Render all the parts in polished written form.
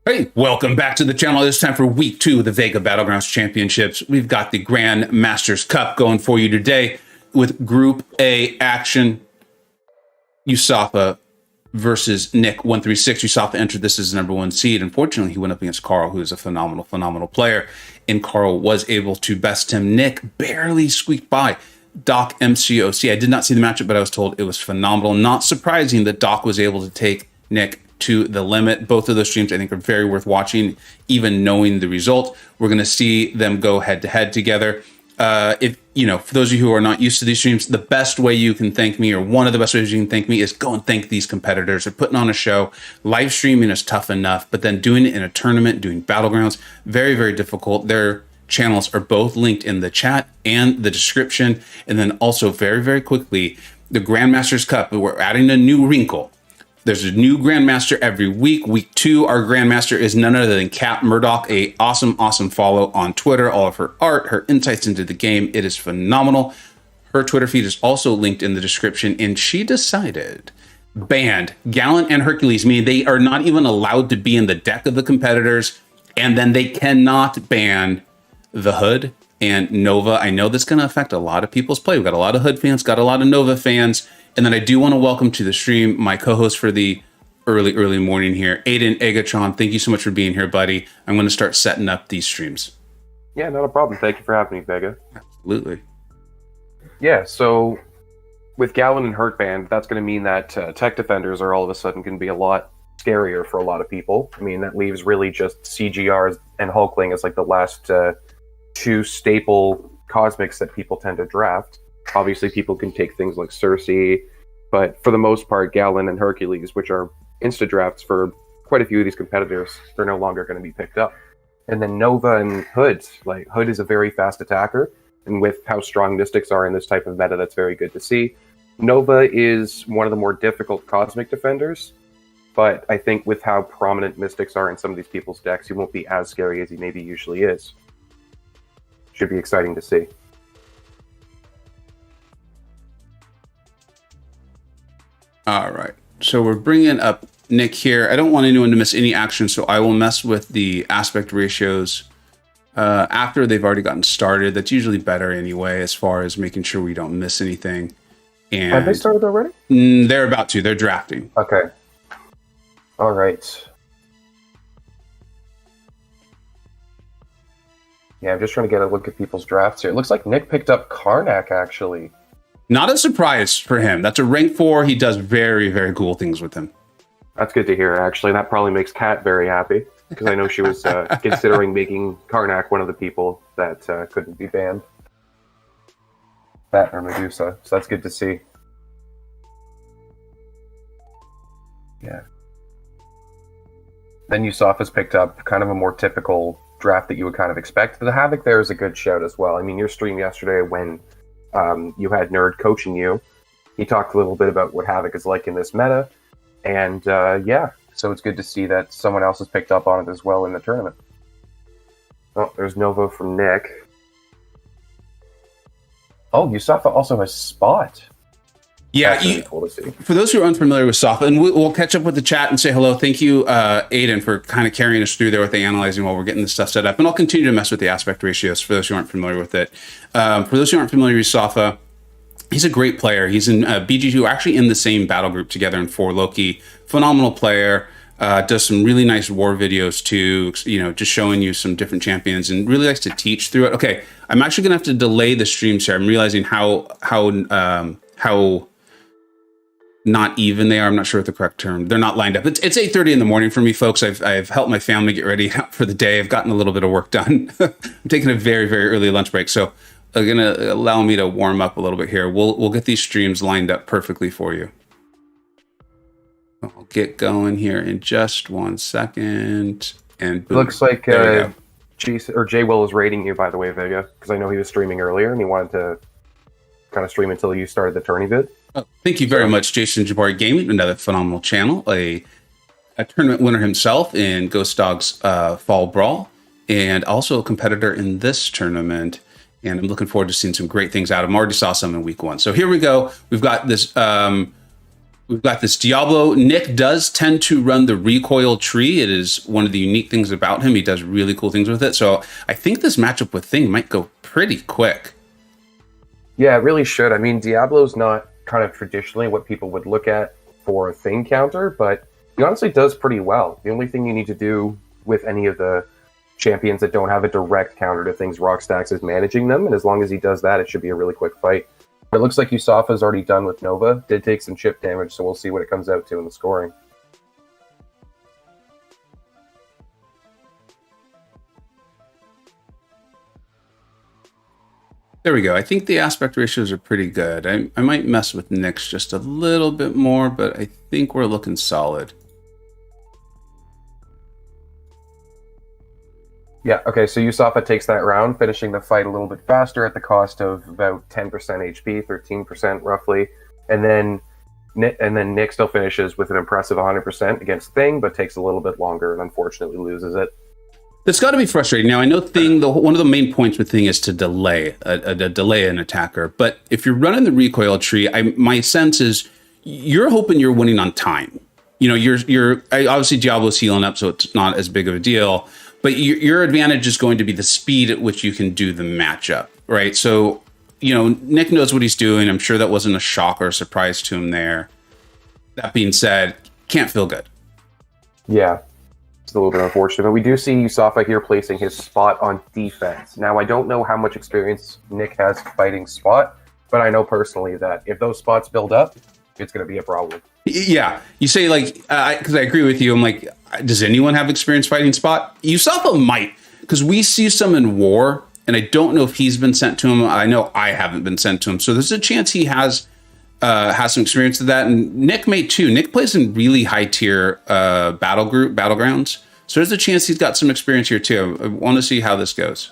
Hey, welcome back to the channel. This time for week 2 of the Vega Battlegrounds Championships. We've got the Grandmaster's Cup going for you today with Group A action. USAFA versus Nick136. USAFA entered this as the #1 seed. Unfortunately, he went up against Carl, who is a phenomenal player, and Carl was able to best him. Nick barely squeaked by Doc MCoC. I did not see the matchup, but I was told it was phenomenal. Not surprising that Doc was able to take Nick to the limit. Both of those streams, I think, are very worth watching, even knowing the result. We're going to see them go head-to-head together. If you know, for those of you who are not used to these streams, the best way you can thank me, or one of the best ways you can thank me, is go and thank these competitors. They're putting on a show. Live streaming is tough enough, but then doing it in a tournament, doing Battlegrounds, very difficult. Their channels are both linked in the chat and the description. And then also very quickly, the Grandmaster's Cup, we're adding a new wrinkle. There's a new Grandmaster every week. Week 2, our Grandmaster is none other than Kat Murdoch, a awesome follow on Twitter. All of her art, her insights into the game, it is phenomenal. Her Twitter feed is also linked in the description, and she decided banned Gallant and Hercules, meaning they are not even allowed to be in the deck of the competitors, and then they cannot ban the Hood and Nova. I know that's going to affect a lot of people's play. We've got a lot of Hood fans, got a lot of Nova fans. And then I do want to welcome to the stream my co-host for the early morning here, Aiden Egatron. Thank you so much for being here, buddy. I'm going to start setting up these streams. Yeah, not a problem. Thank you for having me, Vega. Absolutely. Yeah, so with Gallon and Hurt Band, that's going to mean that tech defenders are all of a sudden going to be a lot scarier for a lot of people. I mean, that leaves really just CGRs and Hulkling as like the last two staple cosmics that people tend to draft. Obviously, people can take things like Cersei, but for the most part, Gallon and Hercules, which are insta drafts for quite a few of these competitors, they're no longer going to be picked up. And then Nova and Hood, like Hood is a very fast attacker, and with how strong Mystics are in this type of meta, that's very good to see. Nova is one of the more difficult cosmic defenders, but I think with how prominent Mystics are in some of these people's decks, he won't be as scary as he maybe usually is. Should be exciting to see. All right, so we're bringing up Nick here. I don't want anyone to miss any action, so I will mess with the aspect ratios after they've already gotten started. That's usually better anyway, as far as making sure we don't miss anything. And have they started already? They're about to. They're drafting. Okay. All right. Yeah, I'm just trying to get a look at people's drafts here. It looks like Nick picked up Karnak, actually. Not a surprise for him. That's a rank 4. He does very cool things with him. That's good to hear, actually. That probably makes Kat very happy, because I know she was considering making Karnak one of the people that couldn't be banned. That or Medusa, so that's good to see. Yeah. Then USAFA's picked up kind of a more typical draft that you would kind of expect. The Havoc there is a good shout as well. I mean, your stream yesterday when you had Nerd coaching you, he talked a little bit about what Havoc is like in this meta, and yeah, so it's good to see that someone else has picked up on it as well in the tournament. Oh, there's Nova from Nick. Oh, USAFA also has Spot. Yeah, That's really cool to see. For those who are unfamiliar with SAFA, and we'll catch up with the chat and say hello. Thank you, Aiden, for kind of carrying us through there with the analyzing while we're getting this stuff set up. And I'll continue to mess with the aspect ratios for those who aren't familiar with it. For those who aren't familiar with SAFA, he's a great player. He's in BG2, actually in the same battle group together in 4 Loki. Phenomenal player. Does some really nice war videos too, you know, just showing you some different champions, and really likes to teach through it. Okay, I'm actually gonna have to delay the streams here. I'm realizing how not even they are. I'm not sure what the correct term. They're not lined up. It's 8:30 in the morning for me, folks. I've helped my family get ready for the day. I've gotten a little bit of work done. I'm taking a very early lunch break, so they're gonna allow me to warm up a little bit here. We'll get these streams lined up perfectly for you. I'll get going here in just 1 second. And boom. Looks like Jay Will is rating you, by the way, Vega, because I know he was streaming earlier and he wanted to kind of stream until you started the tourney vid. Oh, thank you very much, Jason Jabari Gaming, another phenomenal channel, a tournament winner himself in Ghost Dog's Fall Brawl, and also a competitor in this tournament. And I'm looking forward to seeing some great things out of him. I already saw some in week 1. So here we go. We've got this We've got this Diablo. Nick does tend to run the recoil tree. It is one of the unique things about him. He does really cool things with it. So I think this matchup with Thing might go pretty quick. Yeah, it really should. I mean, Diablo's not kind of traditionally what people would look at for a Thing counter, but he honestly does pretty well. The only thing you need to do with any of the champions that don't have a direct counter to Thing's rock stacks is managing them, and as long as he does that, it should be a really quick fight. It looks like USAFA's already done with Nova. Did take some chip damage, so we'll see what it comes out to in the scoring. There we go. I think the aspect ratios are pretty good. I might mess with Nick's just a little bit more, but I think we're looking solid. Yeah, okay, so USAFA takes that round, finishing the fight a little bit faster at the cost of about 10% HP, 13% roughly. And then Nick still finishes with an impressive 100% against Thing, but takes a little bit longer and unfortunately loses it. It's got to be frustrating. Now, I know Thing, one of the main points with Thing is to delay an attacker. But if you're running the recoil tree, my sense is you're hoping you're winning on time. You know, obviously Diablo's healing up, so it's not as big of a deal. But your advantage is going to be the speed at which you can do the matchup, right? So, you know, Nick knows what he's doing. I'm sure that wasn't a shock or a surprise to him there. That being said, can't feel good. Yeah, it's a little bit unfortunate. But we do see USAFA here placing his spot on defense. Now, I don't know how much experience Nick has fighting spot, but I know personally that if those spots build up, it's going to be a problem. Yeah, you say like, because I agree with you. I'm like, does anyone have experience fighting spot? USAFA might, because we see some in war, and I don't know if he's been sent to him. I know I haven't been sent to him, so there's a chance he has some experience with that. And Nick may too. Nick plays in really high tier battlegrounds, so there's a chance he's got some experience here too. I want to see how this goes.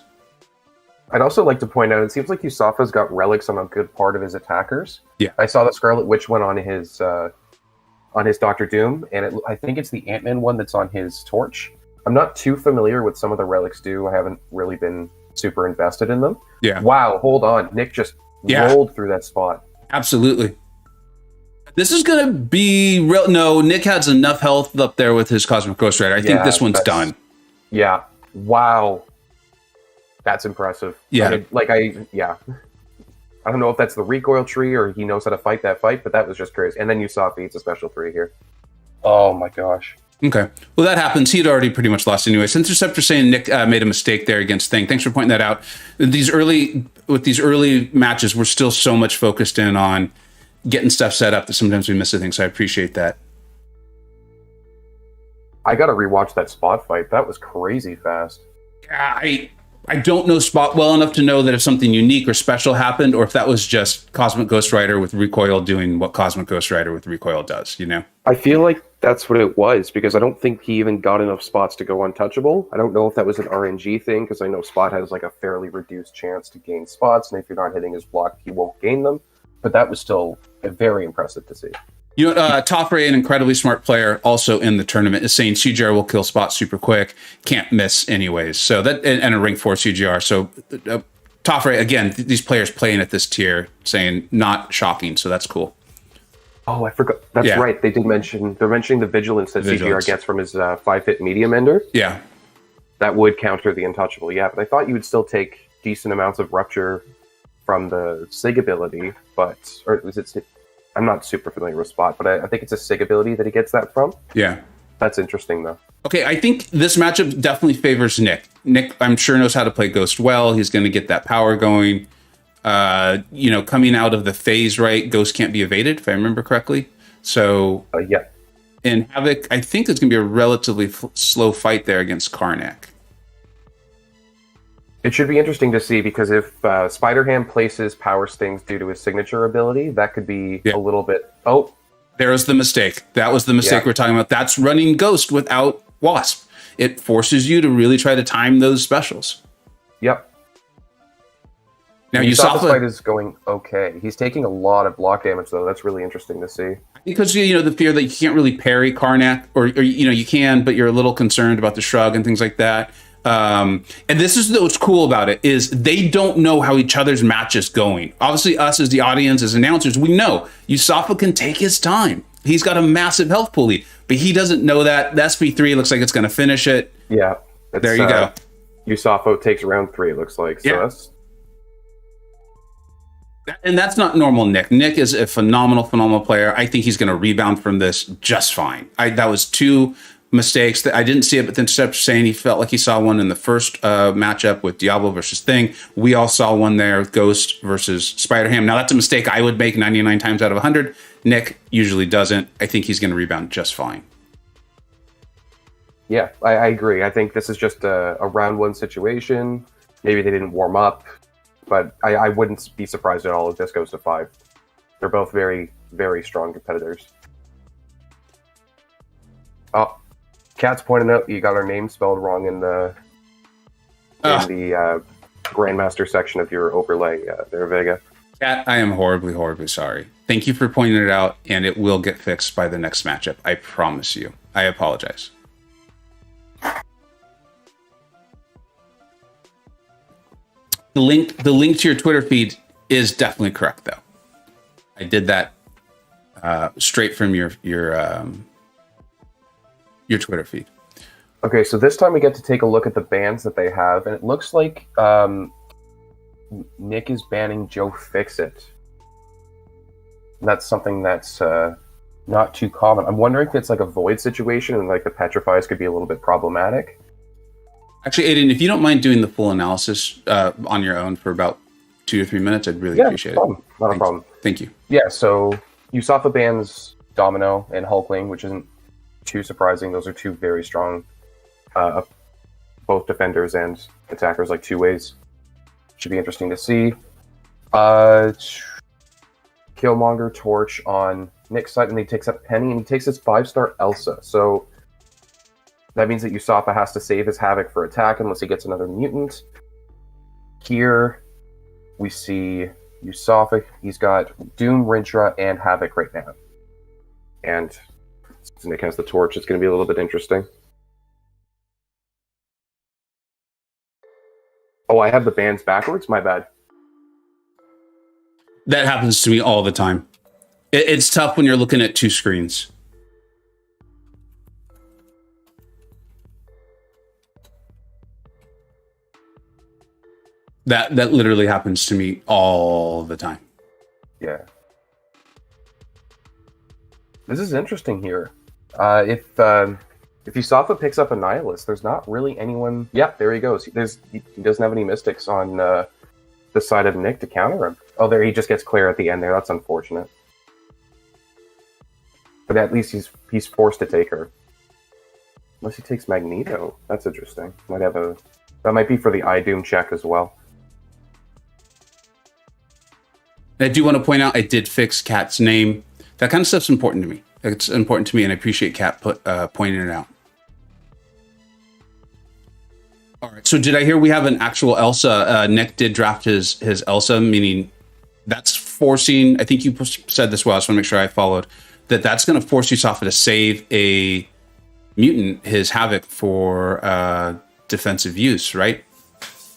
I'd also like to point out, it seems like USAFA's got relics on a good part of his attackers. Yeah, I saw the Scarlet Witch one on his Doctor Doom, and I think it's the Ant-Man one that's on his Torch. I'm not too familiar with some of the relics do. I haven't really been super invested in them. Yeah. Wow, hold on. Nick just rolled through that spot. Absolutely. This is going to be real. No, Nick has enough health up there with his Cosmic Ghost Rider. I think this one's done. Yeah. Wow. That's impressive. Yeah. I don't know if that's the recoil tree or he knows how to fight that fight, but that was just crazy. And then USAFA eats a special 3 here. Oh my gosh. Okay. Well, that happens. He had already pretty much lost anyway. Interceptor saying Nick made a mistake there against Thing. Thanks for pointing that out. With these early matches, we're still so much focused in on getting stuff set up that sometimes we miss a thing. So I appreciate that. I got to rewatch that spot fight. That was crazy fast. Yeah, I don't know spot well enough to know that if something unique or special happened, or if that was just Cosmic Ghost Rider with recoil doing what Cosmic Ghost Rider with recoil does, you know? I feel like that's what it was, because I don't think he even got enough spots to go untouchable. I don't know if that was an RNG thing, because I know Spot has like a fairly reduced chance to gain spots, and if you're not hitting his block, he won't gain them. But that was still very impressive to see. You know, Toffrey, an incredibly smart player, also in the tournament, is saying CGR will kill spots super quick, can't miss anyways. So that and a rank 4 CGR. So Toffrey, again, these players playing at this tier, saying not shocking. So that's cool. Oh, I forgot. That's right. They're mentioning the vigilance that CGR gets from his 5-hit medium ender. Yeah, that would counter the untouchable. Yeah, but I thought you would still take decent amounts of rupture from the SIG ability, or was it? I'm not super familiar with Spot, but I think it's a SIG ability that he gets that from. Yeah. That's interesting, though. Okay, I think this matchup definitely favors Nick. Nick, I'm sure, knows how to play Ghost well. He's going to get that power going. You know, coming out of the phase, right, Ghost can't be evaded, if I remember correctly. So, yeah. And Havoc, I think it's going to be a relatively slow fight there against Karnak. It should be interesting to see, because if Spider-Ham places Power Stings due to his signature ability, that could be a little bit... Oh. There's the mistake. That was the mistake we're talking about. That's running Ghost without Wasp. It forces you to really try to time those specials. Yep. Now, USAFA's fight is going okay. He's taking a lot of block damage, though. That's really interesting to see. Because, you know, the fear that you can't really parry Karnak, or you know, you can, but you're a little concerned about the shrug and things like that. And this is what's cool about it, is they don't know how each other's match is going. Obviously, us as the audience, as announcers, we know USAFA can take his time. He's got a massive health pool lead, but he doesn't know that. The SP3 looks like it's going to finish it. Yeah. There you go. USAFA takes round 3, it looks like. So that's... And that's not normal Nick. Nick is a phenomenal player. I think he's going to rebound from this just fine. That was 2 mistakes that I didn't see it, but then Steph saying he felt like he saw one in the first matchup with Diablo versus Thing. We all saw one there with Ghost versus Spider-Ham. Now that's a mistake I would make 99 times out of 100. Nick usually doesn't. I think he's going to rebound just fine. Yeah, I agree. I think this is just a round 1 situation. Maybe they didn't warm up, but I wouldn't be surprised at all if this goes to 5. They're both very, very strong competitors. Oh, Kat's pointing out you got our name spelled wrong in the Grandmaster section of your overlay there, Vega. Kat, I am horribly sorry. Thank you for pointing it out, and it will get fixed by the next matchup. I promise you. I apologize. The link to your Twitter feed is definitely correct, though. I did that straight from your Twitter feed. Okay, so this time we get to take a look at the bans that they have, and it looks like Nick is banning Joe Fixit. And that's something that's not too common. I'm wondering if it's like a void situation and like the petrifies could be a little bit problematic. Actually, Aiden, if you don't mind doing the full analysis on your own for about 2 or 3 minutes, I'd really appreciate it. Not a problem. Thank you. Yeah, so USAFA bans Domino and Hulkling, which isn't too surprising. Those are 2 very strong, both defenders and attackers, like 2 ways. Should be interesting to see. Killmonger Torch on Nick's side, and he takes up Penny, and he takes his 5-star Elsa. So that means that USAFA has to save his Havoc for attack unless he gets another mutant. Here we see USAFA. He's got Doom, Rintra, and Havoc right now. And since Nick has the Torch, it's going to be a little bit interesting. Oh, I have the bans backwards? My bad. That happens to me all the time. It's tough when you're looking at 2 screens. That literally happens to me all the time. Yeah. This is interesting here. If USAFA picks up a Nihilist, there's not really anyone... Yeah, there he goes. He doesn't have any Mystics on the side of Nick to counter him. Oh, there he just gets Claire at the end there. That's unfortunate. But at least he's forced to take her. Unless he takes Magneto. That's interesting. That might be for the iDoom check as well. I do want to point out I did fix Kat's name. That kind of stuff's important to me. It's important to me, and I appreciate Kat pointing it out. All right. So did I hear we have an actual Elsa? Nick did draft his Elsa, meaning that's forcing. I think you said this well. I just want to make sure I followed that's going to force USAFA to save a mutant, his Havoc, for defensive use, right?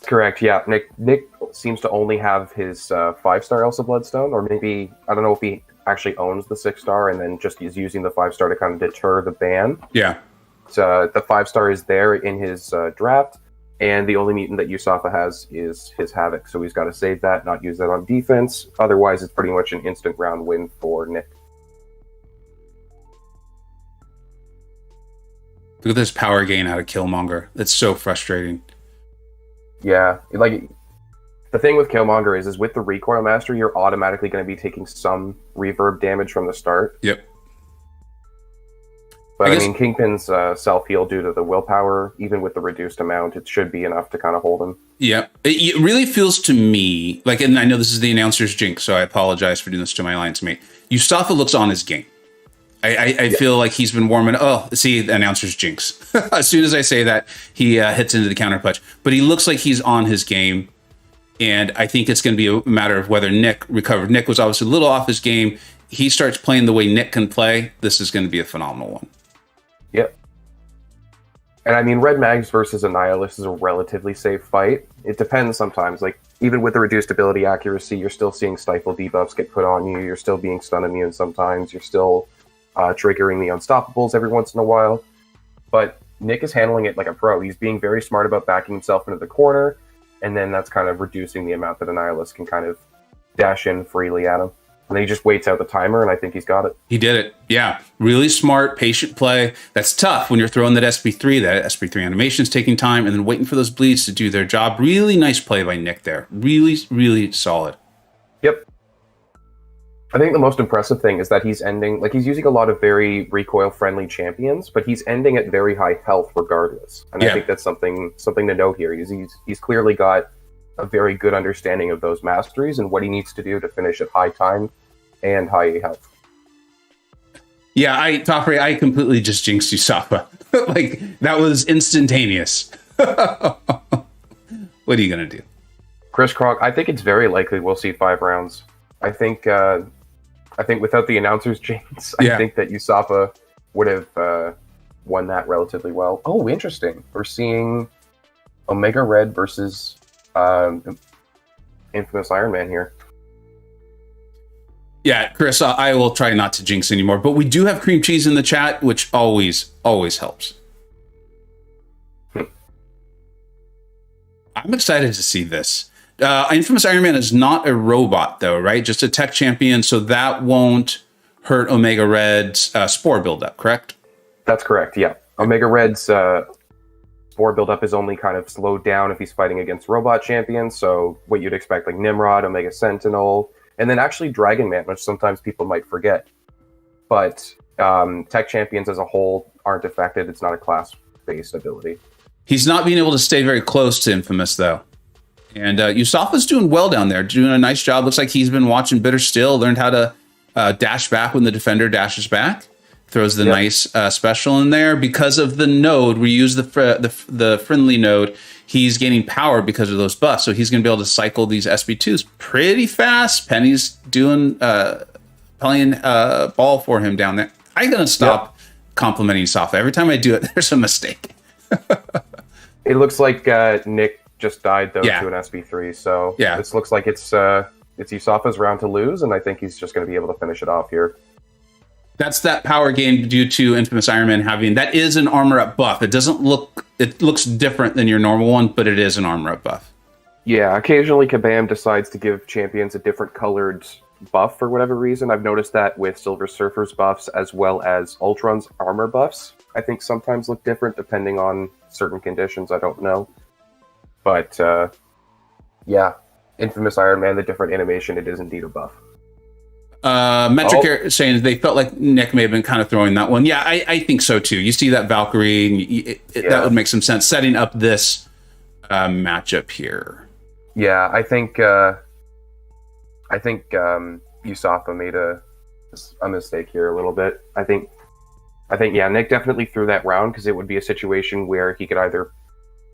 Correct. Yeah. Nick seems to only have his 5-star Elsa Bloodstone, or maybe I don't know if he actually owns the 6-star and then just is using the 5-star to kind of deter the ban. Yeah. So the 5-star is there in his draft, and the only mutant that USAFA has is his Havoc. So he's got to save that, not use that on defense. Otherwise, it's pretty much an instant round win for Nick. Look at this power gain out of Killmonger. It's so frustrating. Yeah, like the thing with Killmonger is with the recoil master, you're automatically going to be taking some reverb damage from the start. Yep. But I mean, Kingpin's self-heal due to the willpower, even with the reduced amount, it should be enough to kind of hold him. Yeah. It really feels to me like, and I know this is the announcer's jinx, so I apologize for doing this to my alliance mate. USAFA looks on his game. I feel like he's been warming. Oh, see, the announcer's jinx. As soon as I say that, he hits into the counter punch. But he looks like he's on his game. And I think it's going to be a matter of whether Nick recovered. Nick was obviously a little off his game. He starts playing the way Nick can play. This is going to be a phenomenal one. Yep. And I mean, Red Mags versus Annihilus is a relatively safe fight. It depends sometimes. Like, even with the reduced ability accuracy, you're still seeing stifle debuffs get put on you. You're still being stun immune sometimes. You're still triggering the Unstoppables every once in a while. But Nick is handling it like a pro. He's being very smart about backing himself into the corner, and then that's kind of reducing the amount that a Nihilist can kind of dash in freely at him. And then he just waits out the timer, and I think he's got it. He did it. Yeah. Really smart, patient play. That's tough when you're throwing that SP3. That SP3 animation is taking time, and then waiting for those bleeds to do their job. Really nice play by Nick there. Really, really solid. Yep. I think the most impressive thing is that he's ending, like, he's using a lot of very recoil-friendly champions, but he's ending at very high health regardless. And I think that's something to note here. He's clearly got a very good understanding of those masteries and what he needs to do to finish at high time and high health. Yeah, I completely just jinxed USAFA. Like, that was instantaneous. What are you going to do? Chris Kronk, I think it's very likely we'll see 5 rounds. I think without the announcer's jinx, I think that USAFA would have won that relatively well. Oh, interesting. We're seeing Omega Red versus Infamous Iron Man here. Yeah, Chris, I will try not to jinx anymore, but we do have cream cheese in the chat, which always helps. I'm excited to see this. Infamous Iron Man is not a robot, though, right? Just a tech champion, so that won't hurt Omega Red's spore buildup, correct? That's correct, yeah. Omega Red's spore buildup is only kind of slowed down if he's fighting against robot champions, so what you'd expect, like Nimrod, Omega Sentinel, and then actually Dragon Man, which sometimes people might forget. But tech champions as a whole aren't affected. It's not a class-based ability. He's not being able to stay very close to Infamous, though. And USAFA's doing well down there, doing a nice job. Looks like he's been watching Bitter Still, learned how to dash back when the defender dashes back. Throws the nice special in there. Because of the node, we use the friendly node. He's gaining power because of those buffs, so he's going to be able to cycle these SB2s pretty fast. Penny's doing playing ball for him down there. I'm going to stop complimenting USAFA. Every time I do it, there's a mistake. It looks like Nick just died though to an SB3, so this looks like it's USAFA's round to lose, and I think he's just going to be able to finish it off here. That's that power gain due to Infamous Iron Man having, that is an armor up buff. It looks different than your normal one, but it is an armor up buff. Yeah, occasionally Kabam decides to give champions a different colored buff for whatever reason. I've noticed that with Silver Surfer's buffs as well as Ultron's armor buffs. I think sometimes look different depending on certain conditions. I don't know. But Infamous Iron Man, the different animation, it is indeed a buff. Metric saying they felt like Nick may have been kind of throwing that one. Yeah, I think so too. You see that Valkyrie, and that would make some sense setting up this matchup here. Yeah, I think USAFA made a mistake here a little bit. I think Nick definitely threw that round because it would be a situation where he could either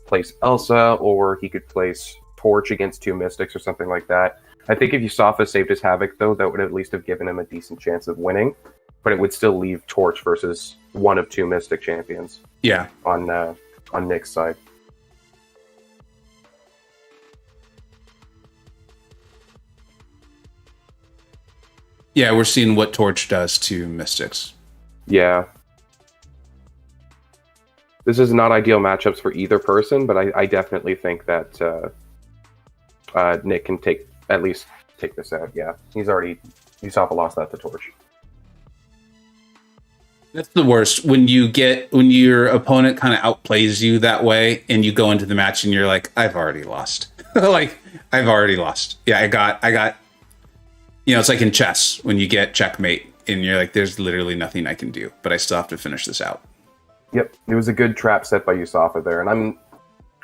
place Elsa or he could place Torch against 2 Mystics or something like that. I think if USAFA saved his Havoc, though, that would at least have given him a decent chance of winning, but it would still leave Torch versus one of 2 Mystic champions. Yeah, on Nick's side. Yeah, we're seeing what Torch does to Mystics. Yeah. This is not ideal matchups for either person, but I definitely think that Nick can at least take this out. Yeah, USAFA lost that to Torch. That's the worst when your opponent kind of outplays you that way, and you go into the match and you're like, I've already lost. I've already lost. Yeah, I got. It's like in chess when you get checkmate and you're like, there's literally nothing I can do, but I still have to finish this out. Yep, it was a good trap set by USAFA there, and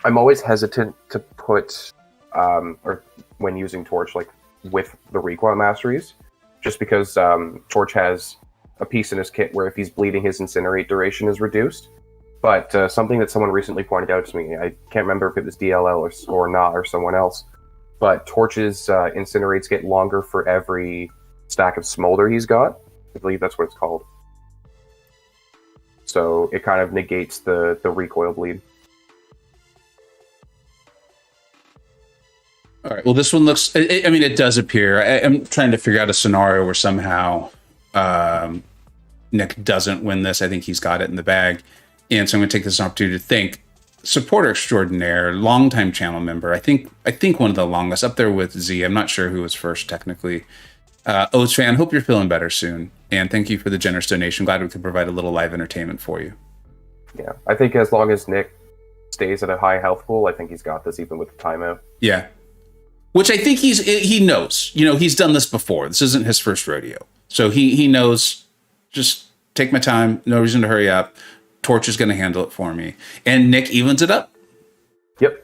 I'm always hesitant to put or when using Torch like with the recoil masteries, just because Torch has a piece in his kit where if he's bleeding, his incinerate duration is reduced. But something that someone recently pointed out to me, I can't remember if it was DLL or not or someone else, but Torch's incinerates get longer for every stack of smolder he's got. I believe that's what it's called. So it kind of negates the recoil bleed. All right. Well, this one looks. It does appear. I'm trying to figure out a scenario where somehow Nick doesn't win this. I think he's got it in the bag. And so I'm going to take this opportunity to thank supporter extraordinaire, longtime channel member. I think one of the longest, up there with Z. I'm not sure who was first technically. O's fan, hope you're feeling better soon. And thank you for the generous donation. Glad we could provide a little live entertainment for you. Yeah, I think as long as Nick stays at a high health pool, I think he's got this even with the timeout. Yeah. Which I think he knows. You know, he's done this before. This isn't his first rodeo. So he knows, just take my time, no reason to hurry up. Torch is going to handle it for me. And Nick evens it up. Yep.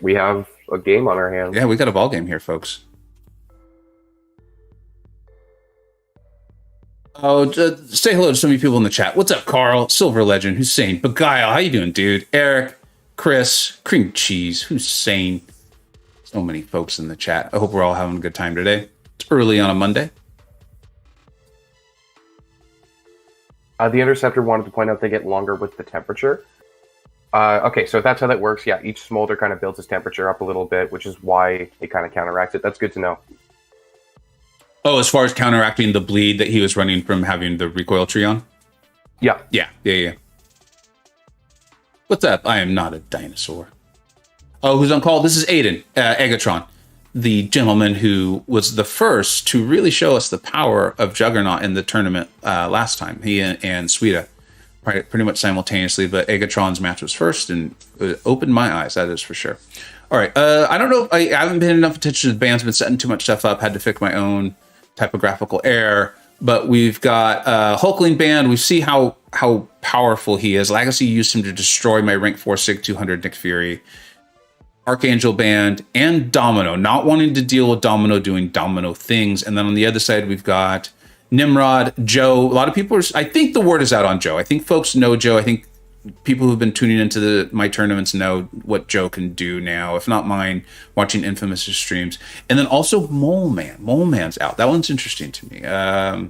We have a game on our hands. Yeah, we got a ball game here, folks. Oh, say hello to so many people in the chat. What's up, Carl? Silver Legend, Hussein, Beguile, how you doing, dude? Eric, Chris, Cream Cheese, Hussein. So many folks in the chat. I hope we're all having a good time today. It's early on a Monday. The Interceptor wanted to point out they get longer with the temperature. Okay, so if that's how that works, yeah, each smolder kind of builds its temperature up a little bit, which is why it kind of counteracts it. That's good to know. Oh, as far as counteracting the bleed that he was running from having the recoil tree on? Yeah. Yeah. What's up? I am not a dinosaur. Oh, who's on call? This is Aiden, Egatron, the gentleman who was the first to really show us the power of Juggernaut in the tournament last time. He and Suida, pretty much simultaneously, but Egatron's match was first, and it opened my eyes, that is for sure. All right, I don't know, I haven't been enough attention to the bands, been setting too much stuff up, had to fix my own typographical error, but we've got Hulkling Band. We see how powerful he is. Legacy used him to destroy my rank 4 Sig 200 Nick Fury. Archangel Band, and Domino, not wanting to deal with Domino doing Domino things. And then on the other side, we've got Nimrod, Joe. A lot of people I think the word is out on Joe. I think folks know Joe. I think people who've been tuning into my tournaments know what Joe can do now, if not mine, watching Infamous streams. And then also Mole Man. Mole Man's out. That one's interesting to me. I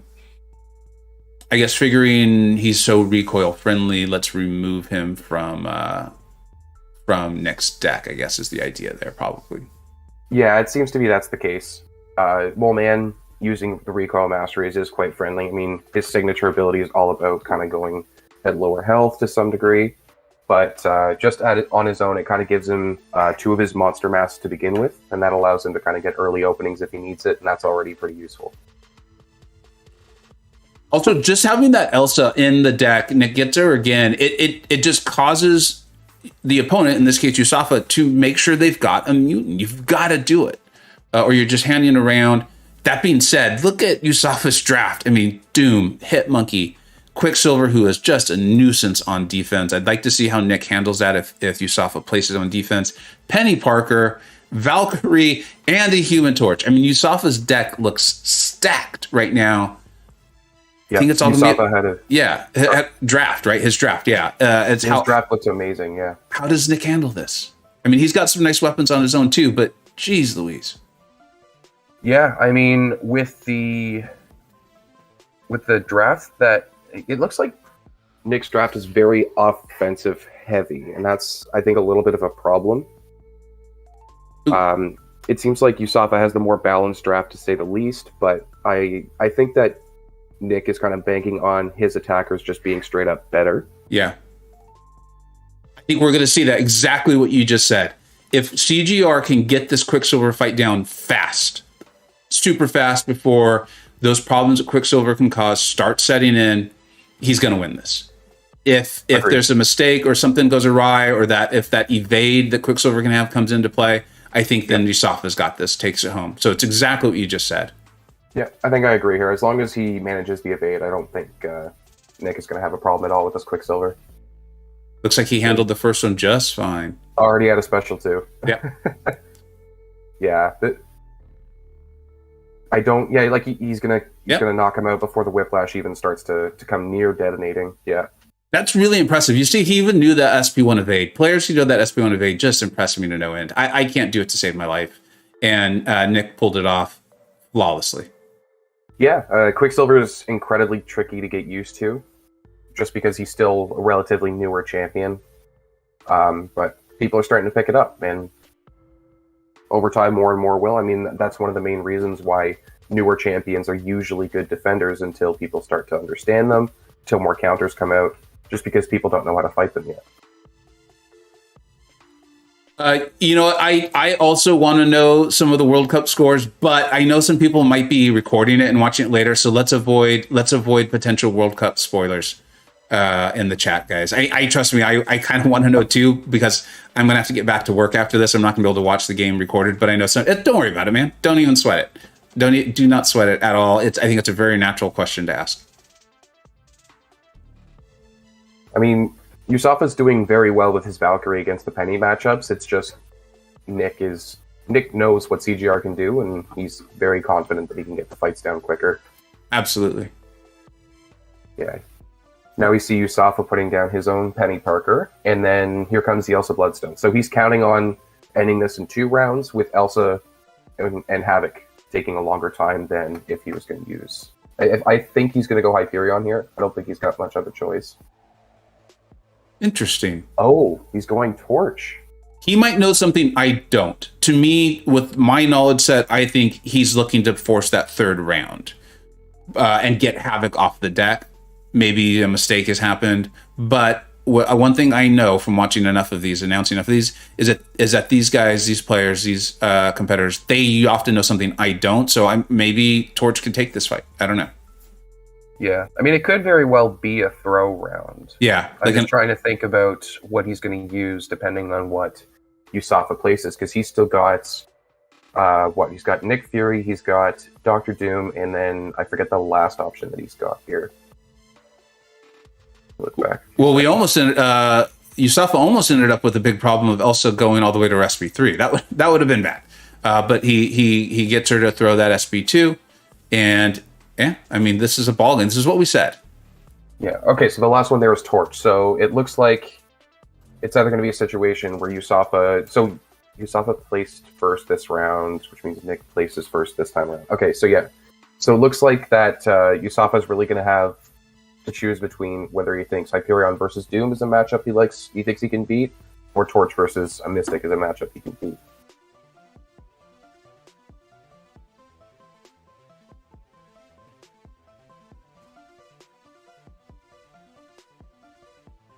guess figuring he's so recoil friendly, let's remove him from next deck, I guess is the idea there, probably. Yeah, it seems to be that's the case. Mole Man using the recoil masteries is quite friendly. I mean, his signature ability is all about kind of going at lower health to some degree, but just on his own, it kind of gives him 2 of his monster masks to begin with, and that allows him to kind of get early openings if he needs it, and that's already pretty useful. Also, just having that Elsa in the deck, Nick gets her again, it just causes the opponent, in this case USAFA, to make sure they've got a mutant. You've got to do it, or you're just handing around. That being said, look at USAFA's draft. I mean, Doom, Hitmonkey, Quicksilver, who is just a nuisance on defense. I'd like to see how Nick handles that if USAFA places on defense. Penny Parker, Valkyrie, and a Human Torch. I mean, USAFA's deck looks stacked right now. Yeah, I think it's all draft, right? His draft, yeah. His draft looks amazing, yeah. How does Nick handle this? I mean, he's got some nice weapons on his own too, but geez Louise. Yeah, I mean, with the draft, that it looks like Nick's draft is very offensive heavy, and that's, I think, a little bit of a problem. It seems like USAFA has the more balanced draft, to say the least, but I think that Nick is kind of banking on his attackers just being straight up better. Yeah. I think we're going to see that, exactly what you just said. If CGR can get this Quicksilver fight down fast, super fast, before those problems that Quicksilver can cause start setting in, he's going to win this. If there's a mistake or something goes awry, or that if that evade that Quicksilver can have comes into play, I think then USAFA's got this, takes it home. So it's exactly what you just said. Yeah, I think I agree here. As long as he manages the evade, I don't think Nick is going to have a problem at all with this Quicksilver. Looks like he handled the first one just fine. Already had a special too. Yeah. Yeah. I don't. Yeah, like he's gonna knock him out before the whiplash even starts to come near detonating. Yeah. That's really impressive. You see, he even knew that SP1 evade. Players who know that SP1 evade just impress me to no end. I can't do it to save my life, and Nick pulled it off flawlessly. Yeah, Quicksilver is incredibly tricky to get used to, just because he's still a relatively newer champion. But people are starting to pick it up, and over time, more and more will. I mean, that's one of the main reasons why newer champions are usually good defenders until people start to understand them, until more counters come out, just because people don't know how to fight them yet. I also want to know some of the World Cup scores, but I know some people might be recording it and watching it later, so let's avoid potential World Cup spoilers in the chat, guys. I trust me, I kind of want to know too, because I'm gonna have to get back to work after this. I'm not gonna be able to watch the game recorded, but I know some. Don't worry about it, man. Don't even sweat it. Do not sweat it at all. I think it's a very natural question to ask. I mean, USAFA's doing very well with his Valkyrie against the Penny matchups. It's just Nick knows what CGR can do, and he's very confident that he can get the fights down quicker. Absolutely. Yeah. Now we see USAFA putting down his own Penny Parker, and then here comes the Elsa Bloodstone. So he's counting on ending this in 2 rounds, with Elsa and Havoc taking a longer time than if he was going to use. I think he's going to go Hyperion here. I don't think he's got much other choice. Interesting. Oh, he's going Torch. He might know something I don't. To me, with my knowledge set, I think he's looking to force that 3rd round and get Havoc off the deck. Maybe a mistake has happened, but one thing I know from watching enough of these, announcing enough of these, is that these guys, these players, these competitors, they often know something I don't. So maybe Torch could take this fight. I don't know. Yeah, I mean, it could very well be a throw round. Yeah, I'm just trying to think about what he's going to use depending on what USAFA places, because he's still got he's got Nick Fury, he's got Dr. Doom, and then I forget the last option that he's got here. Look back. Well, USAFA almost ended up with a big problem of Elsa going all the way to SB3. That would have been bad. But he gets her to throw that SB2, and yeah, I mean, this is a ball game. This is what we said. Yeah. Okay. So the last one there was Torch. So it looks like it's either going to be a situation where USAFA placed first this round, which means Nick places first this time around. Okay. So yeah. So it looks like that USAFA is really going to have to choose between whether he thinks Hyperion versus Doom is a matchup he thinks he can beat, or Torch versus a Mystic is a matchup he can beat.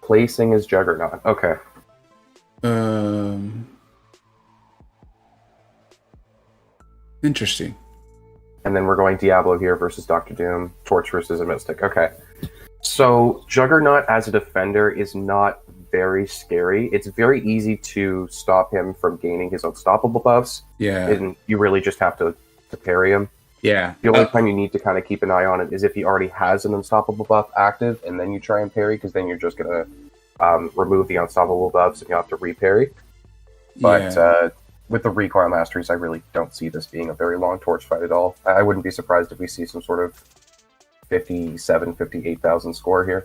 Placing is Juggernaut. Okay. Interesting. And then we're going Diablo here versus Dr. Doom, Torch versus a Mystic. Okay. So Juggernaut as a defender is not very scary. It's very easy to stop him from gaining his unstoppable buffs. Yeah. And you really just have to parry him. Yeah. The only time you need to kind of keep an eye on it is if he already has an unstoppable buff active, and then you try and parry, because then you're just going to remove the unstoppable buffs and you have to reparry. But with the recoil masteries, I really don't see this being a very long Torch fight at all. I wouldn't be surprised if we see some sort of 58,000 score here.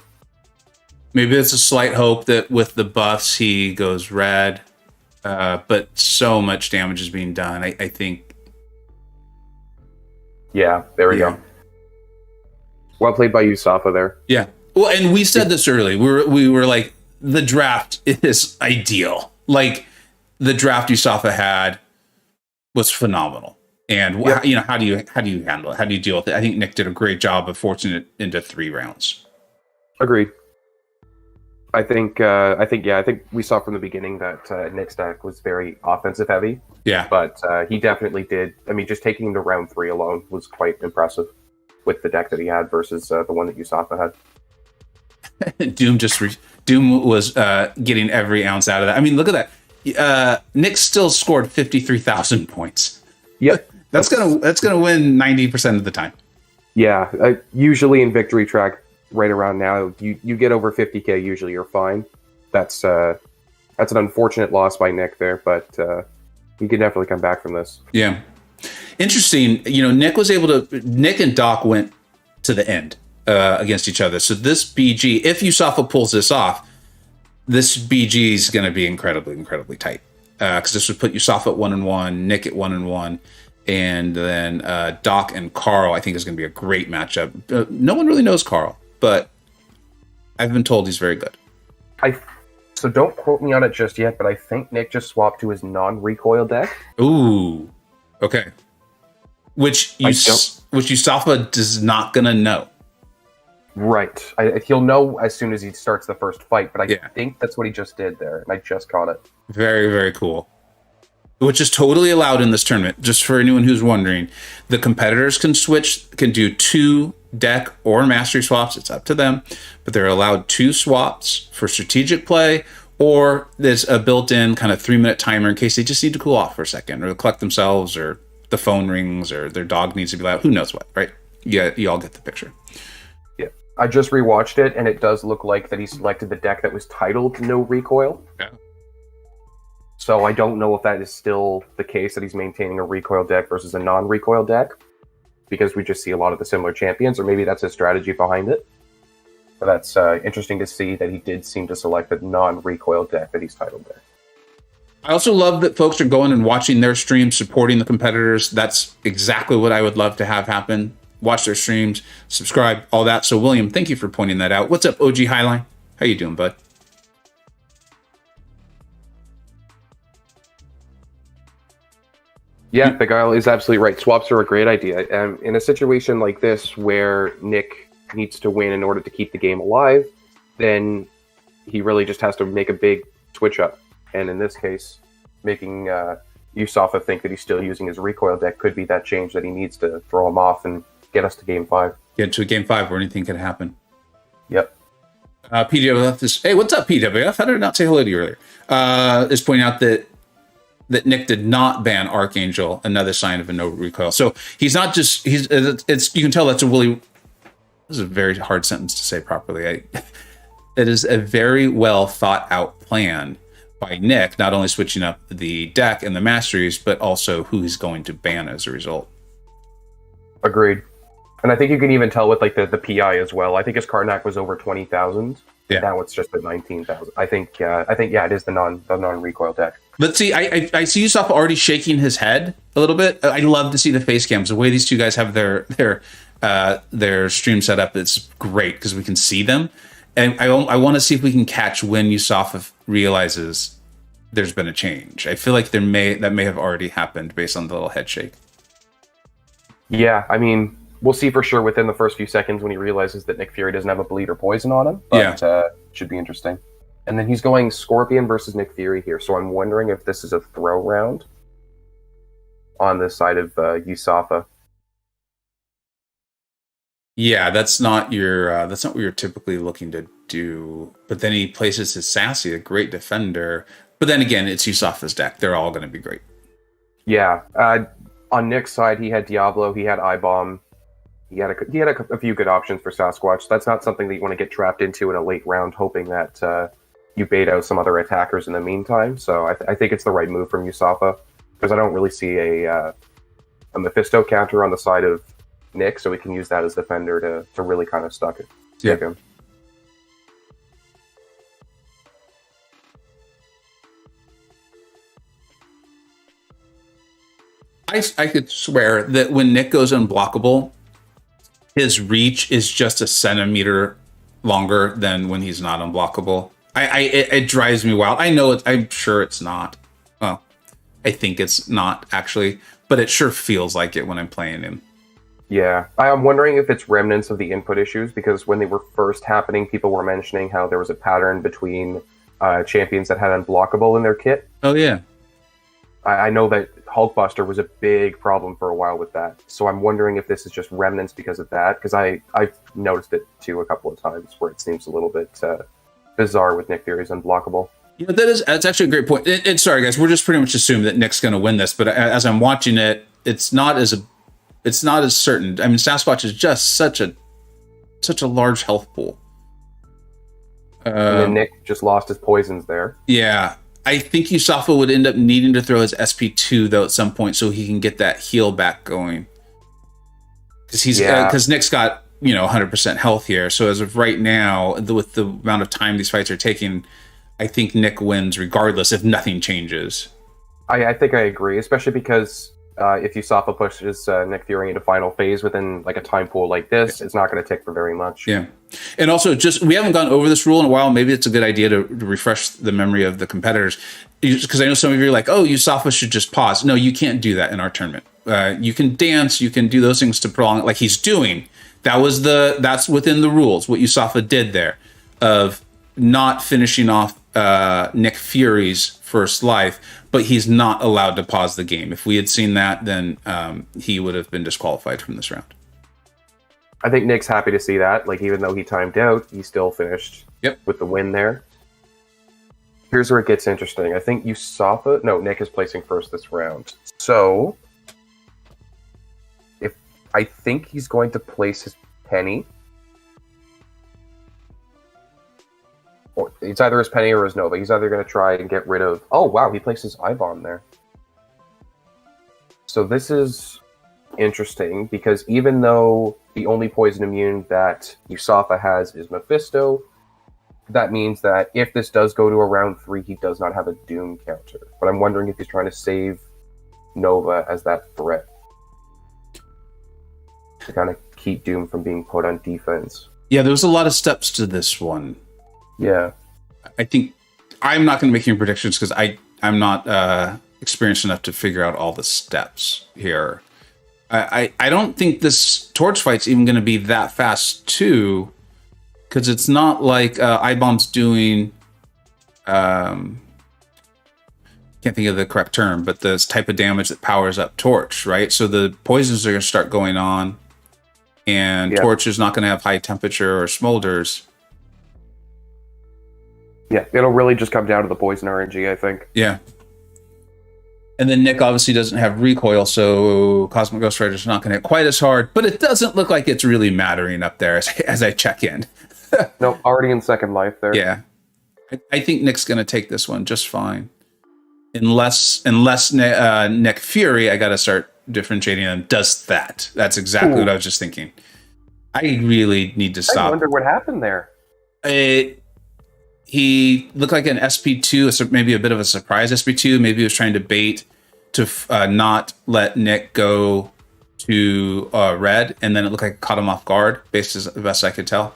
Maybe it's a slight hope that with the buffs he goes red, but so much damage is being done. I think. Yeah, there we go. Well played by USAFA there. Yeah. Well, and we said this early. We were like, the draft is ideal. Like, the draft USAFA had was phenomenal. And how do you handle it? How do you deal with it? I think Nick did a great job of forcing it into 3 rounds. Agreed. I think we saw from the beginning that Nick's deck was very offensive heavy. Yeah. But he definitely did. I mean, just taking him to round 3 alone was quite impressive with the deck that he had versus the one that USAFA had. Doom was getting every ounce out of that. I mean, look at that. Nick still scored 53,000 points. Yep. That's gonna win 90% of the time. Yeah. Usually in Victory Track, right around now, you get over 50k, usually you're fine. That's an unfortunate loss by Nick there, but he can definitely come back from this. Yeah. Interesting. Nick and Doc went to the end against each other. So this BG, if USAFA pulls this off, this BG is going to be incredibly, incredibly tight. Because this would put USAFA at 1-1, Nick at 1-1, and then Doc and Carl, I think, is going to be a great matchup. No one really knows Carl, but I've been told he's very good. So don't quote me on it just yet, but I think Nick just swapped to his non-recoil deck. Ooh, okay. which USAFA is not going to know. Right. He'll know as soon as he starts the first fight, but I think that's what he just did there, and I just caught it. Very, very cool. Which is totally allowed in this tournament. Just for anyone who's wondering, the competitors can do 2 deck or mastery swaps. It's up to them, but they're allowed 2 swaps for strategic play, or there's a built-in kind of 3-minute timer in case they just need to cool off for a second, or collect themselves, or the phone rings, or their dog needs to be loud. Who knows what, right? Yeah, you all get the picture. Yeah, I just rewatched it, and it does look like that he selected the deck that was titled No Recoil. Yeah. So I don't know if that is still the case, that he's maintaining a recoil deck versus a non-recoil deck, because we just see a lot of the similar champions, or maybe that's his strategy behind it. But that's interesting to see that he did seem to select the non-recoil deck that he's titled there. I also love that folks are going and watching their streams, supporting the competitors. That's exactly what I would love to have happen. Watch their streams, subscribe, all that. So William, thank you for pointing that out. What's up, OG Highline? How you doing, bud? Yeah, the guy is absolutely right. Swaps are a great idea. In a situation like this where Nick needs to win in order to keep the game alive, then he really just has to make a big switch up. And in this case, making USAFA think that he's still using his recoil deck could be that change that he needs to throw him off and get us to game 5. Get to a game 5 where anything can happen. Yep. PWF is, hey, what's up, PWF? How did I not say hello to you earlier? Is pointing out that Nick did not ban Archangel, another sign of a no recoil. So he's not just, it's you can tell that's a really, this is a very hard sentence to say properly. It is a very well thought out plan by Nick, not only switching up the deck and the masteries, but also who he's going to ban as a result. Agreed. And I think you can even tell with like the PI as well. I think his Karnak was over 20,000. Yeah. Now it's just at 19,000. I think it is the non-recoil deck. But see, I see USAFA already shaking his head a little bit. I love to see the face cams. The way these two guys have their stream set up, it's great because we can see them. And I want to see if we can catch when USAFA realizes there's been a change. I feel like that may have already happened based on the little head shake. Yeah, I mean, we'll see for sure within the first few seconds when he realizes that Nick Fury doesn't have a bleed or poison on him. But it should be interesting. And then he's going Scorpion versus Nick Fury here. So I'm wondering if this is a throw round on the side of USAFA. Yeah, that's not what you're typically looking to do. But then he places his Sassy, a great defender. But then again, it's USAFA's deck. They're all going to be great. Yeah. On Nick's side, he had Diablo, he had I-Bomb. He had a few good options for Sasquatch. That's not something that you want to get trapped into in a late round, hoping that you bait out some other attackers in the meantime. So I think it's the right move from USAFA, because I don't really see a Mephisto counter on the side of Nick, so we can use that as defender to really kind of stick him. I could swear that when Nick goes unblockable, his reach is just a centimeter longer than when he's not unblockable. It drives me wild. I know I'm sure it's not. Well, I think it's not actually, but it sure feels like it when I'm playing him. Yeah, I'm wondering if it's remnants of the input issues, because when they were first happening, people were mentioning how there was a pattern between champions that had unblockable in their kit. Oh yeah. I know that Hulkbuster was a big problem for a while with that. So I'm wondering if this is just remnants because of that, because I've noticed it too a couple of times where it seems a little bit bizarre with Nick Fury's unblockable. Yeah, that's actually a great point. And sorry guys, we're just pretty much assuming that Nick's going to win this, but as I'm watching it, it's not as certain. I mean, Sasquatch is just such a large health pool. And then Nick just lost his poisons there. Yeah. I think USAFA would end up needing to throw his SP2 though at some point so he can get that heal back going. Because Nick's got 100% health here. So as of right now, with the amount of time these fights are taking, I think Nick wins regardless if nothing changes. I think I agree, especially because if USAFA pushes Nick Fury into final phase within like a time pool like this, it's not going to take for very much. Yeah. And also, just we haven't gone over this rule in a while. Maybe it's a good idea to refresh the memory of the competitors, because I know some of you are like, oh, USAFA should just pause. No, you can't do that in our tournament. You can dance, you can do those things to prolong it like he's doing. That's within the rules, what USAFA did there of not finishing off Nick Fury's first life, but he's not allowed to pause the game. If we had seen that, then he would have been disqualified from this round. I think Nick's happy to see that. Like, even though he timed out, he still finished with the win there. Here's where it gets interesting. I think USAFA... No, Nick is placing first this round. So, I think he's going to place his penny. Or it's either his penny or his Nova. He's either going to try and get rid of... Oh, wow, he placed his I-bomb there. So this is interesting, because even though the only poison immune that USAFA has is Mephisto, that means that if this does go to a round 3, he does not have a Doom counter. But I'm wondering if he's trying to save Nova as that threat to kind of keep Doom from being put on defense. Yeah, there was a lot of steps to this one. Yeah. I think I'm not going to make any predictions because I'm not experienced enough to figure out all the steps here. I don't think this torch fight's even going to be that fast too, because it's not like I-bomb's doing can't think of the correct term, but this type of damage that powers up torch, right? So the poisons are going to start going on, and torch is not going to have high temperature or smolders. Yeah, it'll really just come down to the poison RNG, I think. Yeah. And then Nick obviously doesn't have recoil, so Cosmic Ghost Rider's not going to hit quite as hard, but it doesn't look like it's really mattering up there as I check in. No, already in second life there. Yeah. I think Nick's going to take this one just fine. Unless Nick Fury, I got to start differentiating them, does that. That's exactly what I was just thinking. I really need to stop. I wonder what happened there. He looked like an SP2, maybe a bit of a surprise SP2. Maybe he was trying to bait to not let Nick go to red, and then it looked like it caught him off guard, based as the best I could tell.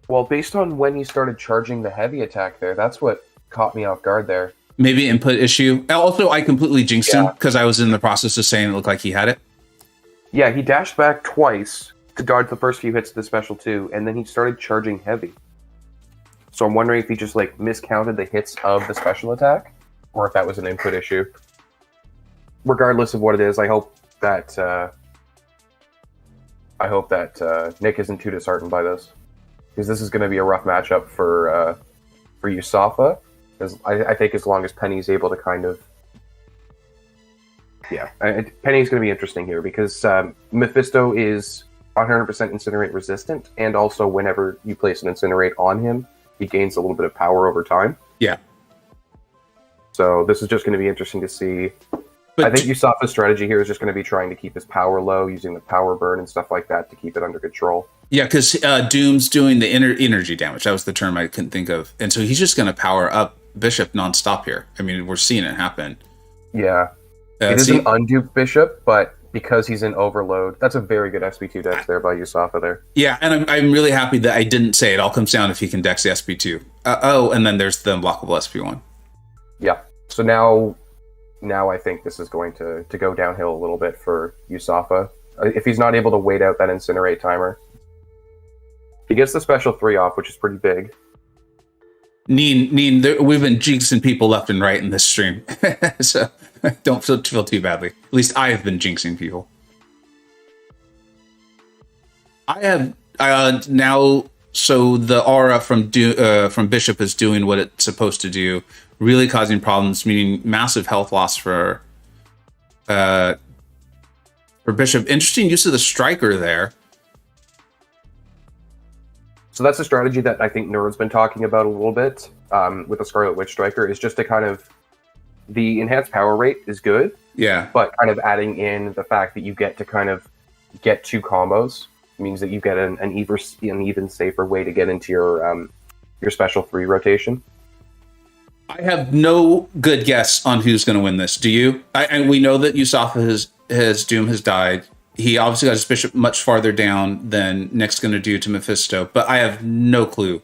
Well, based on when he started charging the heavy attack there, that's what caught me off guard there. Maybe input issue. Also, I completely jinxed him because I was in the process of saying it looked like he had it. Yeah, he dashed back twice to dodge the first few hits of the special 2, and then he started charging heavy. So I'm wondering if he just miscounted the hits of the special attack, or if that was an input issue. Regardless of what it is, I hope that Nick isn't too disheartened by this, because this is going to be a rough matchup for USAFA. Because I think as long as Penny's able to Penny's going to be interesting here, because Mephisto is 100% Incinerate resistant, and also whenever you place an Incinerate on him, he gains a little bit of power over time. Yeah. So this is just going to be interesting to see. But I think USAFA's strategy here is just going to be trying to keep his power low, using the power burn and stuff like that to keep it under control. Yeah, because Doom's doing the energy damage. That was the term I couldn't think of. And so he's just going to power up Bishop nonstop here. I mean, we're seeing it happen. Yeah. It is an unduped Bishop, but because he's in overload, that's a very good SP2 dex there by USAFA there. Yeah, and I'm really happy that I didn't say it all comes down if he can dex the SP2. And then there's the unblockable SP1. Yeah. So now I think this is going to go downhill a little bit for USAFA. If he's not able to wait out that Incinerate timer. He gets the special 3 off, which is pretty big. Neen, we've been jinxing people left and right in this stream. So don't feel too badly. At least I have been jinxing people. I have now, so the aura from Bishop is doing what it's supposed to do, really causing problems, meaning massive health loss for Bishop. Interesting use of the Striker there. So that's a strategy that I think Nerd's been talking about a little bit with the Scarlet Witch Striker, is just to kind of, the enhanced power rate is good, but kind of adding in the fact that you get to kind of get 2 combos means that you get an even safer way to get into your special 3 rotation. I have no good guess on who's going to win this. Do you? And we know that USAFA his Doom has died. He obviously got his bishop much farther down than Nick's going to do to Mephisto, but I have no clue.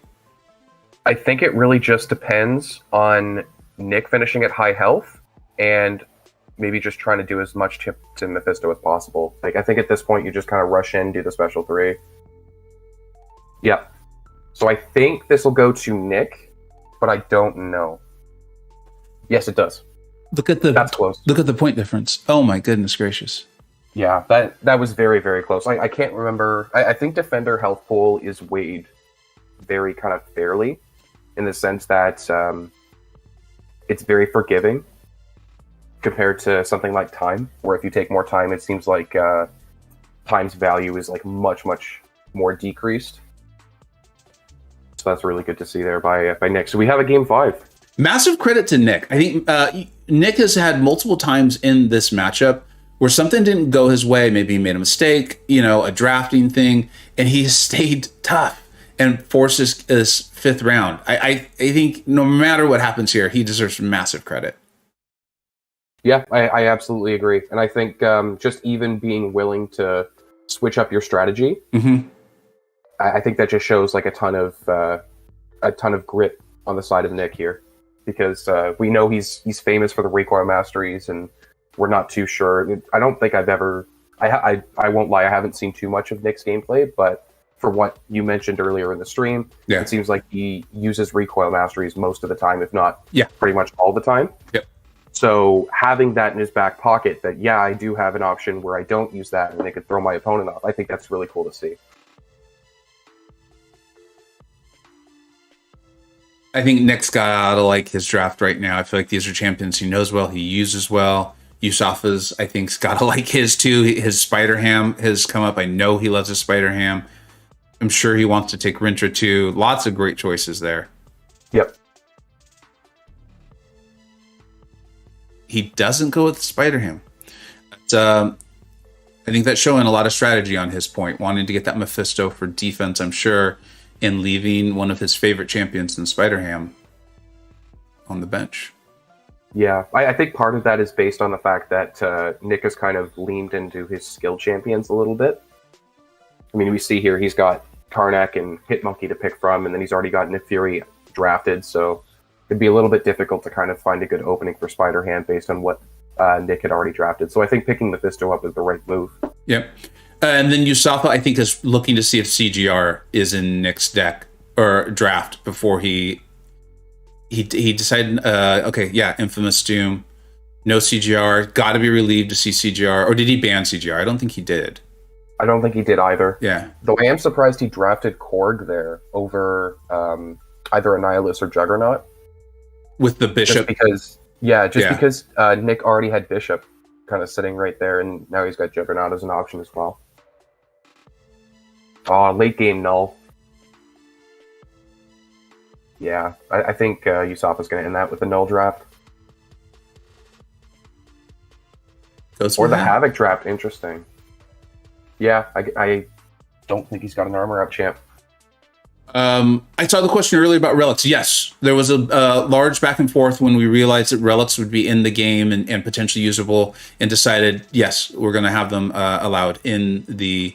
I think it really just depends on Nick finishing at high health and maybe just trying to do as much chip to Mephisto as possible. Like, I think at this point you just kind of rush in, do the special 3. Yeah. So I think this will go to Nick, but I don't know. Yes, it does. That's close. Look at the point difference. Oh my goodness gracious. Yeah, that was very, very close. I can't remember. I think Defender health pool is weighed very kind of fairly in the sense that it's very forgiving compared to something like time, where if you take more time, it seems like time's value is like much, much more decreased. So that's really good to see there by Nick. So we have a game 5. Massive credit to Nick. I think Nick has had multiple times in this matchup where something didn't go his way. Maybe he made a mistake, a drafting thing, and he stayed tough and forced his 5th round. I think no matter what happens here, he deserves massive credit. Yeah, I absolutely agree. And I think just even being willing to switch up your strategy, I think that just shows like a ton of grit on the side of Nick here, because we know he's famous for the recoil masteries, and we're not too sure. I don't think I've ever. I won't lie. I haven't seen too much of Nick's gameplay, but for what you mentioned earlier in the stream, it seems like he uses recoil masteries most of the time, if not pretty much all the time. Yep. So having that in his back pocket, that I do have an option where I don't use that and I could throw my opponent off. I think that's really cool to see. I think Nick's got to like his draft right now. I feel like these are champions he knows well, he uses well. USAFA's, I think, got to like his too. His Spider Ham has come up. I know he loves his Spider Ham. I'm sure he wants to take Rintra too. Lots of great choices there. Yep. He doesn't go with Spider Ham. I think that's showing a lot of strategy on his point, wanting to get that Mephisto for defense, I'm sure, and leaving one of his favorite champions in Spider Ham on the bench. Yeah, I think part of that is based on the fact that Nick has kind of leaned into his skill champions a little bit. I mean, we see here he's got Karnak and Hitmonkey to pick from, and then he's already got Nefiri drafted, so it'd be a little bit difficult to kind of find a good opening for Spider-Ham based on what Nick had already drafted. So I think picking Mephisto up is the right move. Yep. And then USAFA, I think, is looking to see if CGR is in Nick's deck or draft before he decided, Infamous Doom, no CGR, got to be relieved to see CGR. Or did he ban CGR? I don't think he did. I don't think he did either. Yeah. Though I am surprised he drafted Korg there over either Annihilus or Juggernaut. With the Bishop. Because Nick already had Bishop kind of sitting right there, and now he's got Juggernaut as an option as well. Oh, late game null. Yeah, I think USAFA's going to end that with a null draft. Or the Havoc draft, interesting. Yeah, I don't think he's got an armor up champ. I saw the question earlier about relics. Yes, there was a large back and forth when we realized that relics would be in the game and potentially usable, and decided, yes, we're going to have them allowed in the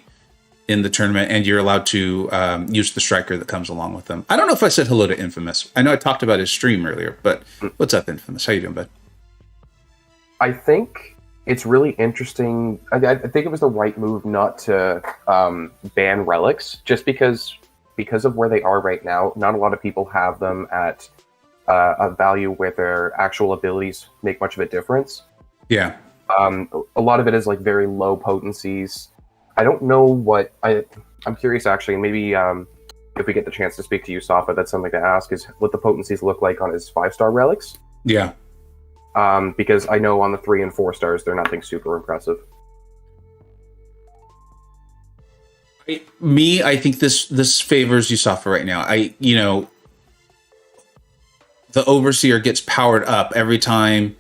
tournament, and you're allowed to use the striker that comes along with them. I don't know if I said hello to Infamous. I know I talked about his stream earlier, but what's up, Infamous? How you doing, bud? I think it's really interesting. I think it was the right move not to ban relics, just because of where they are right now. Not a lot of people have them at a value where their actual abilities make much of a difference. Yeah. A lot of it is like very low potencies. I don't know what I'm curious actually. Maybe if we get the chance to speak to USAFA, that's something to ask, is what the potencies look like on his 5-star relics. Yeah. Because I know on the 3 and 4 stars, they're nothing super impressive. I think this favors USAFA right now. The Overseer gets powered up every time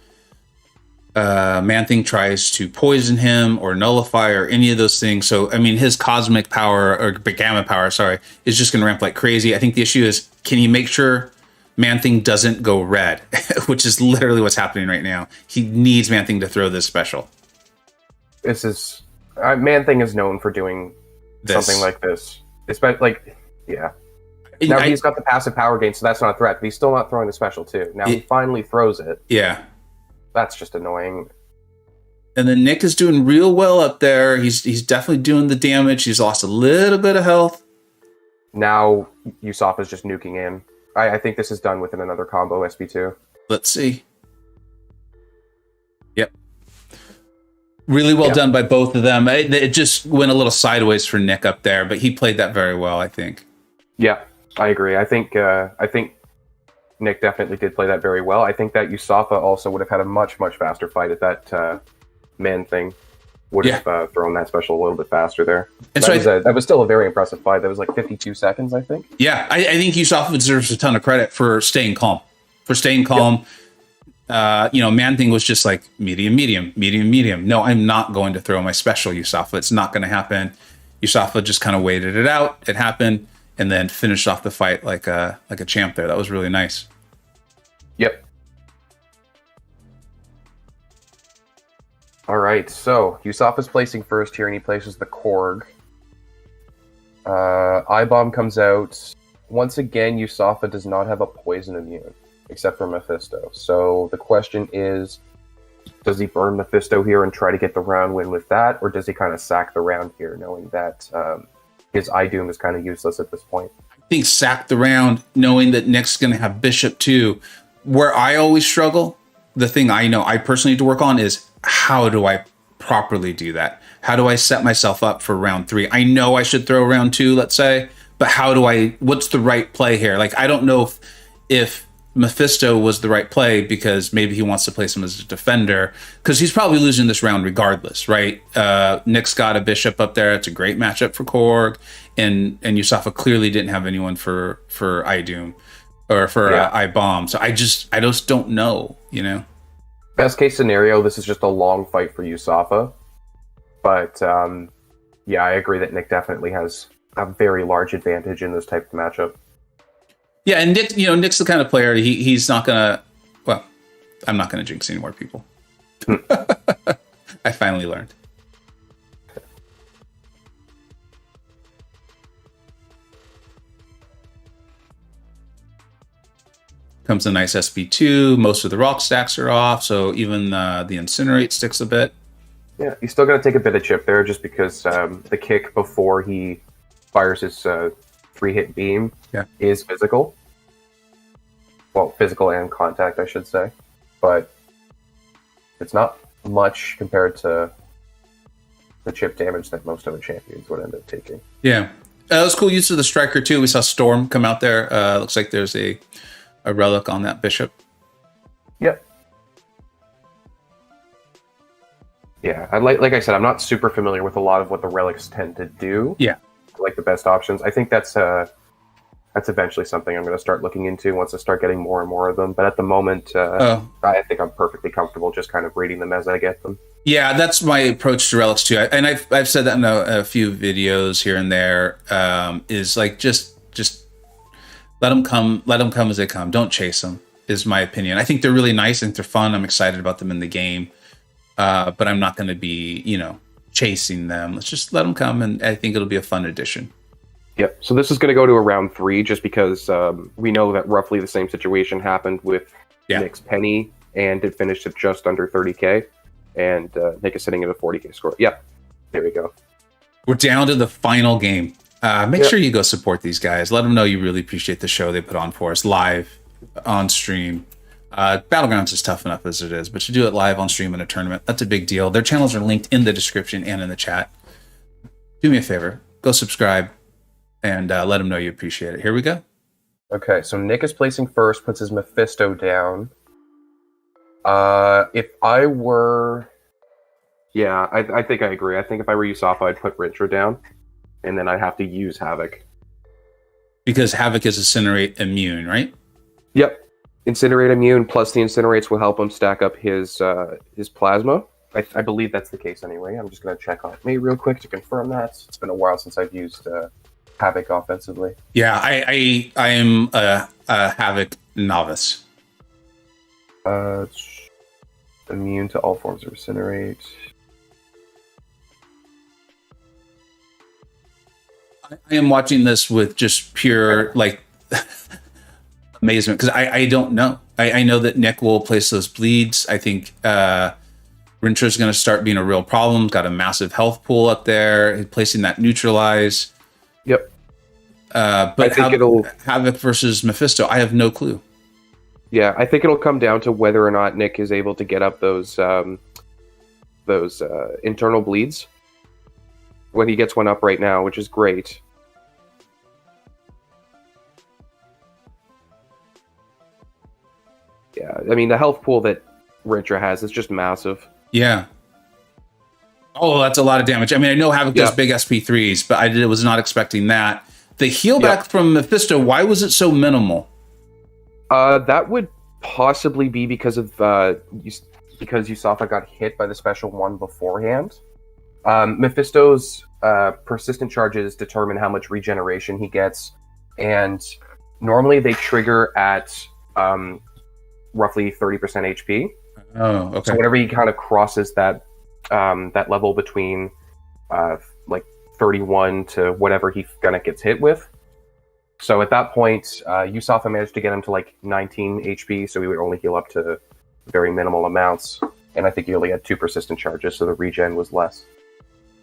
Man-Thing tries to poison him or nullify or any of those things. So, I mean, his cosmic power or gamma power, is just going to ramp like crazy. I think the issue is, can he make sure Man-Thing doesn't go red, which is literally what's happening right now. He needs Man-Thing to throw this special. This is Man Thing is known for doing something like this. Especially Now he's got the passive power gain, so that's not a threat. But he's still not throwing the special too. Now he finally throws it. Yeah, that's just annoying. And then Nick is doing real well up there. He's definitely doing the damage. He's lost a little bit of health. Now USAFA is just nuking in. I think this is done within another combo SB2. Let's see. Yep. Really well done by both of them. It just went a little sideways for Nick up there, but he played that very well, I think. Yeah, I agree. I think Nick definitely did play that very well. I think that USAFA also would have had a much, much faster fight if that Man Thing would have thrown that special a little bit faster there. That was still a very impressive fight. That was like 52 seconds, I think. Yeah, I think USAFA deserves a ton of credit for staying calm. Man Thing was just like medium. No, I'm not going to throw my special, USAFA. It's not going to happen. USAFA just kind of waited it out. It happened, and then finished off the fight like a champ there. That was really nice. Yep. All right, so USAFA's placing first here, and he places the Korg. I-Bomb comes out. Once again, USAFA does not have a poison immune, except for Mephisto. So the question is, does he burn Mephisto here and try to get the round win with that, or does he kind of sack the round here, knowing that his iDoom is kind of useless at this point? I think sack the round, knowing that Nick's going to have Bishop too. Where I always struggle, the thing I know I personally need to work on is, how do I properly do that? How do I set myself up for round 3? I know I should throw round 2, let's say, but what's the right play here? Like, I don't know if Mephisto was the right play, because maybe he wants to place him as a defender, because he's probably losing this round regardless, right? Nick's got a Bishop up there. It's a great matchup for Korg, and USAFA clearly didn't have anyone for iDoom or for I-Bomb. So I just don't know, Best case scenario, this is just a long fight for USAFA. But, I agree that Nick definitely has a very large advantage in this type of matchup. Yeah, and Nick, Nick's the kind of player, he's not going to... Well, I'm not going to jinx any more people. I finally learned. Comes a nice SB2. Most of the rock stacks are off, so even the Incinerate sticks a bit. Yeah, he's still going to take a bit of chip there, just because the kick before he fires his 3-hit beam is physical. Well, physical and contact, I should say. But it's not much compared to the chip damage that most other champions would end up taking. Yeah. That was cool use of the Striker, too. We saw Storm come out there. Looks like there's a relic on that Bishop. Yep. Yeah, like I said, I'm not super familiar with a lot of what the relics tend to do. Yeah. Like the best options. I think that's eventually something I'm going to start looking into once I start getting more and more of them. But at the moment, I think I'm perfectly comfortable just kind of reading them as I get them. Yeah, that's my approach to relics too. And I've said that in a few videos here and there. Is like just let them come as they come. Don't chase them, is my opinion. I think they're really nice. I think they're fun. I'm excited about them in the game. But I'm not going to be, chasing them. Let's just let them come, and I think it'll be a fun addition. Yep. So this is going to go to a round 3, just because we know that roughly the same situation happened with Nick's Penny, and it finished at just under 30k, and Nick is sitting at a 40k score. Yep. There we go. We're down to the final game. Make sure you go support these guys. Let them know you really appreciate the show they put on for us live on stream. Battlegrounds is tough enough as it is, but to do it live on stream in a tournament, that's a big deal. Their channels are linked in the description and in the chat. Do me a favor, go subscribe, and let them know you appreciate it. Here we go. Okay, so Nick is placing first, puts his Mephisto down. If I were... Yeah, I think I agree. I think if I were USAFA, I'd put Rintra down, and then I'd have to use Havoc. Because Havoc is Incinerate immune, right? Yep. Incinerate immune, plus the Incinerates will help him stack up his plasma. I believe that's the case anyway. I'm just going to check on me real quick to confirm that. It's been a while since I've used Havoc offensively. Yeah, I am a Havoc novice. Immune to all forms of Incinerate. I am watching this with just pure like amazement because I don't know. I know that Nick will place those bleeds. I think Rintra's going to start being a real problem. Got a massive health pool up there. Placing that neutralize. Yep. But I think it'll Havoc versus Mephisto. I have no clue. Yeah, I think it'll come down to whether or not Nick is able to get up those internal bleeds when he gets one up right now, which is great. Yeah, I mean, the health pool that Rintra has is just massive. Yeah. Oh, that's a lot of damage. I mean, I know Havoc does big SP3s, but I was not expecting that. The heal back from Mephisto, why was it so minimal? That would possibly be because of because USAFA got hit by the special one beforehand. Mephisto's persistent charges determine how much regeneration he gets, and normally they trigger at roughly 30% HP. Oh, okay. So whenever he kind of crosses that that level between like 31 to whatever he kind of gets hit with. So at that point, USAFA managed to get him to like 19 HP, so he would only heal up to very minimal amounts. And I think he only had 2 persistent charges, so the regen was less.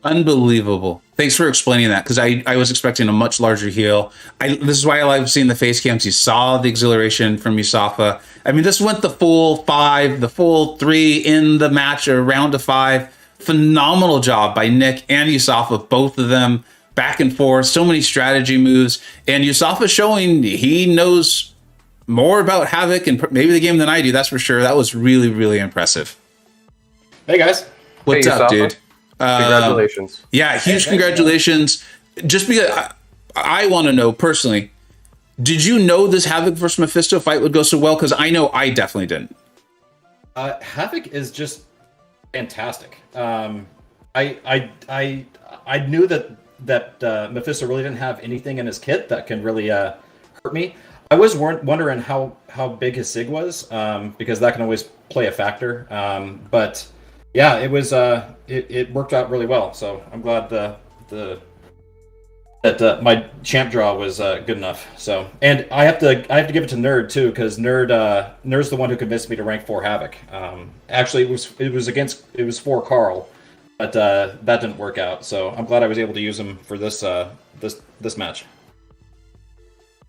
Unbelievable. Thanks for explaining that, because I was expecting a much larger heal. This is why I love seeing the face cams. You saw the exhilaration from USAFA. I mean, this went the full 5, the full 3 in the match, or round of 5. Phenomenal job by Nick and USAFA, both of them, back and forth. So many strategy moves. And USAFA showing he knows more about Havoc and maybe the game than I do, that's for sure. That was really, really impressive. Hey, guys. What's up, dude? Congratulations. Yeah, huge congratulations. Just because I want to know personally, did you know this Havoc versus Mephisto fight would go so well? Because I know I definitely didn't. Havoc is just fantastic. I knew that Mephisto really didn't have anything in his kit that can really hurt me. I was wondering how big his sig was, because that can always play a factor. But yeah, it was it worked out really well. So I'm glad that my champ draw was good enough. So, and I have to give it to Nerd too, because Nerd's the one who convinced me to rank 4 Havoc. Actually, it was for Carl, but that didn't work out. So I'm glad I was able to use him for this match.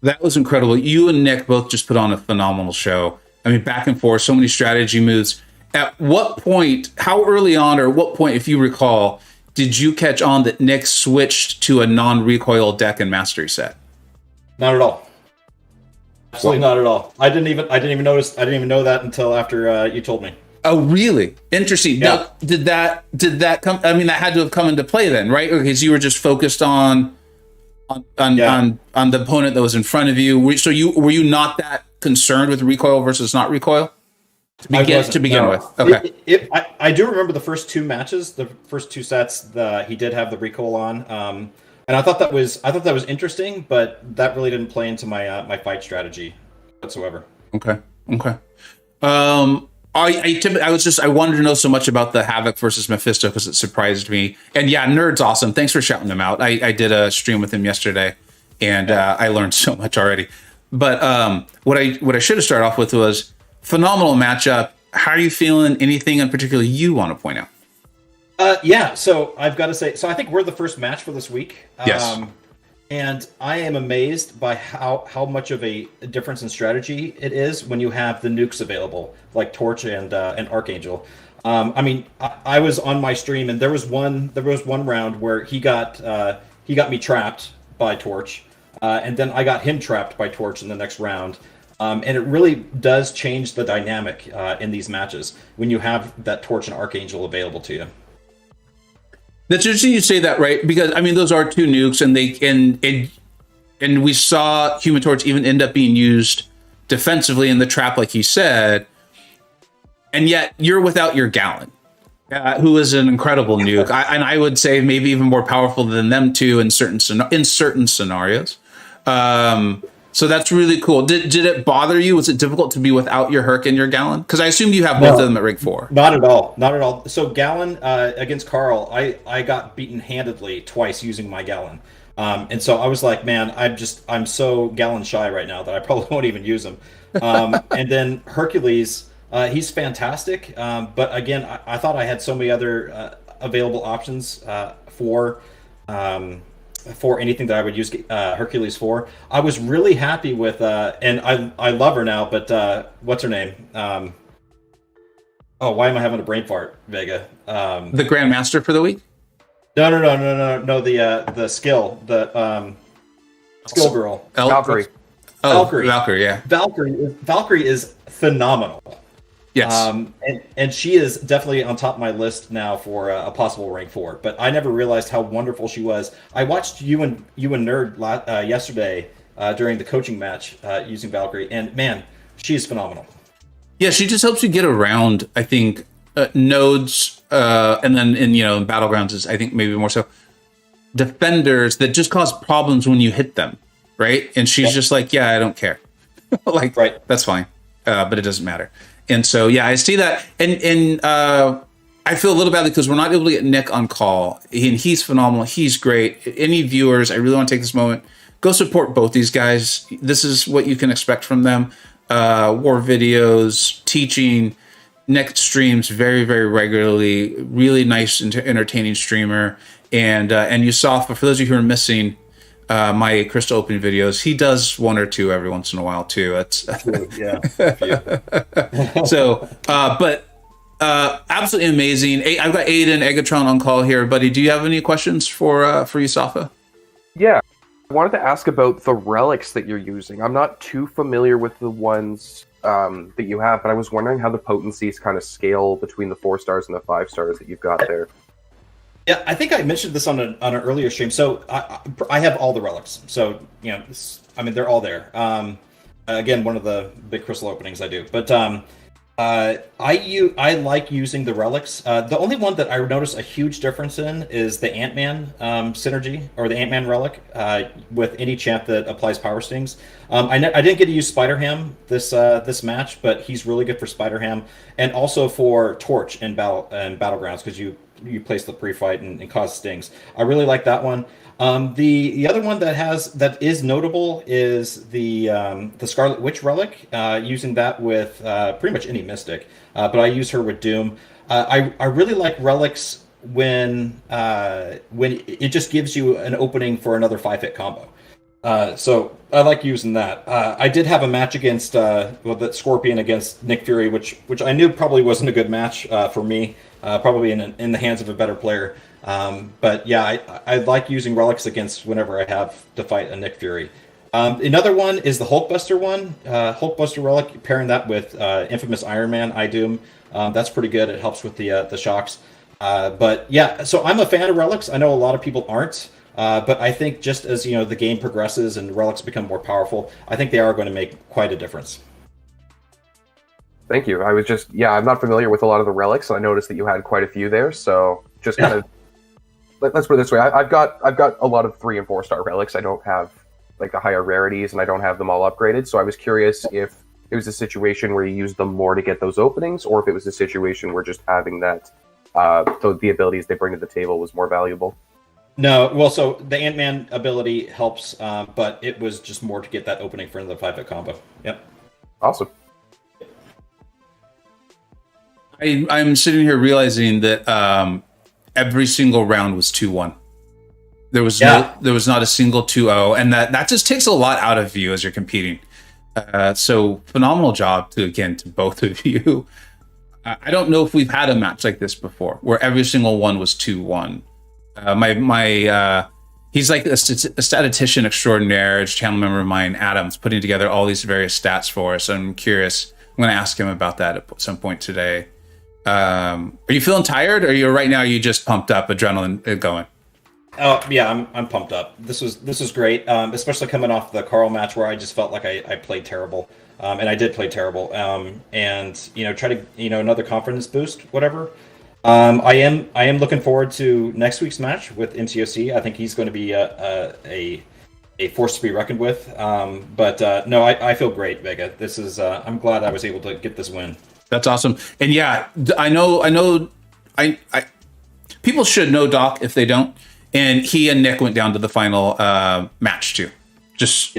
That was incredible. You and Nick both just put on a phenomenal show. I mean, back and forth, so many strategy moves. At what point, how early on, or what point, if you recall, did you catch on that Nick switched to a non-recoil deck and mastery set? Not at all. Absolutely not at all. I didn't even notice. I didn't even know that until after you told me. Oh, really? Interesting. Yeah. Now, did that come? I mean, that had to have come into play then, right? Because you were just focused on the opponent that was in front of you. Were you not that concerned with recoil versus not recoil to begin with? Okay. I do remember the first 2 matches, the first 2 sets. He did have the recoil on, and I thought that was interesting, but that really didn't play into my fight strategy whatsoever. Okay. I wanted to know so much about the Havoc versus Mephisto because it surprised me. And yeah, Nerd's awesome. Thanks for shouting him out. I did a stream with him yesterday, and I learned so much already. But what I should have started off with was phenomenal matchup. How are you feeling? Anything in particular you want to point out? Yeah, so I've got to say, I think we're the first match for this week. Yes. And I am amazed by how much of a difference in strategy it is when you have the nukes available, like Torch and Archangel. I mean, I was on my stream, and there was one round where he got me trapped by Torch, and then I got him trapped by Torch in the next round. And it really does change the dynamic in these matches when you have that Torch and Archangel available to you. That's interesting you say that, right? Because I mean, those are 2 nukes, and we saw Human Torch even end up being used defensively in the trap, like you said. And yet you're without your Gallon, who is an incredible nuke, and I would say maybe even more powerful than them 2 in certain scenarios. So that's really cool. Did it bother you? Was it difficult to be without your Herc and your Gallon? Because I assume you have both of them at rank 4. Not at all. So Gallon against Carl, I got beaten handedly twice using my Gallon. And so I was like, man, I'm so gallon shy right now that I probably won't even use him. And then Hercules, he's fantastic. But again, I thought I had so many other available options for anything that I would use Hercules for. I was really happy with, and I love her now, but what's her name? Oh, why am I having a brain fart, Vega? The Grandmaster for the week? No. The skill, the skill girl, Valkyrie. Oh, Valkyrie. Valkyrie, yeah. Valkyrie is phenomenal. Yes. And she is definitely on top of my list now for a possible rank 4. But I never realized how wonderful she was. I watched you and Nerd yesterday during the coaching match using Valkyrie, and man, she is phenomenal. Yeah, she just helps you get around, I think, nodes, and then in Battlegrounds is, I think, maybe more so defenders that just cause problems when you hit them, right? And she's just like, yeah, I don't care. Like, right. That's fine, but it doesn't matter. And so, yeah, I see that. And I feel a little badly because we're not able to get Nick on call. And he's phenomenal. He's great. Any viewers, I really want to take this moment. Go support both these guys. This is what you can expect from them. War videos, teaching. Nick streams very, very regularly. Really nice, entertaining streamer. And USAFA, for those of you who are missing my crystal opening videos, he does one or two every once in a while too. It's yeah. So, but absolutely amazing. I've got Aiden Egatron on call here, buddy. Do you have any questions for USAFA? Yeah, I wanted to ask about the relics that you're using. I'm not too familiar with the ones that you have, but I was wondering how the potencies kind of scale between the 4 stars and the 5 stars that you've got there. Yeah, I think I mentioned this on an earlier stream. So I have all the relics. So they're all there. Again, one of the big crystal openings I do. But I like using the relics. The only one that I notice a huge difference in is the Ant-Man synergy, or the Ant-Man relic with any champ that applies power stings. I didn't get to use Spider-Ham this match, but he's really good for Spider-Ham and also for Torch in Battlegrounds, because you place the pre-fight and cause stings. I really like that one. The other one that is notable is the Scarlet Witch relic. Using that with pretty much any mystic, but I use her with Doom. I really like relics when it just gives you an opening for another 5-hit combo. So I like using that. I did have a match against the Scorpion against Nick Fury, which I knew probably wasn't a good match for me. Probably in the hands of a better player. But yeah, I like using relics against whenever I have to fight a Nick Fury. Another one is the Hulkbuster one. Hulkbuster relic, pairing that with infamous Iron Man, Doom. That's pretty good. It helps with the shocks. But yeah, so I'm a fan of relics. I know a lot of people aren't. But I think just as the game progresses and relics become more powerful, I think they are going to make quite a difference. Thank you. I was I'm not familiar with a lot of the relics, and I noticed that you had quite a few there. So just kind of let's put it this way: I've got a lot of 3 and 4 star relics. I don't have like the higher rarities, and I don't have them all upgraded. So I was curious if it was a situation where you used them more to get those openings, or if it was a situation where just having that the abilities they bring to the table was more valuable. No, well, so the Ant-Man ability helps, but it was just more to get that opening for another 5-hit combo. Yep. Awesome. I'm sitting here realizing that every single round was 2-1. There was not a single 2-0, and that just takes a lot out of you as you're competing. So phenomenal job to both of you. I don't know if we've had a match like this before, where every single one was 2-1. He's like a statistician extraordinaire, a channel member of mine, Adam's putting together all these various stats for us. I'm curious. I'm going to ask him about that at some point today. Are you feeling tired, or are you just pumped up, adrenaline going? Oh yeah, I'm pumped up. This was great, especially coming off the Carl match where I just felt like I played terrible, and I did play terrible. And try to another confidence boost, whatever. I am looking forward to next week's match with MCoC. I think he's going to be a force to be reckoned with. But no, I feel great, Vega. This is I'm glad I was able to get this win. That's awesome. And yeah, I know. I people should know, Doc, if they don't. And he and Nick went down to the final match too. Just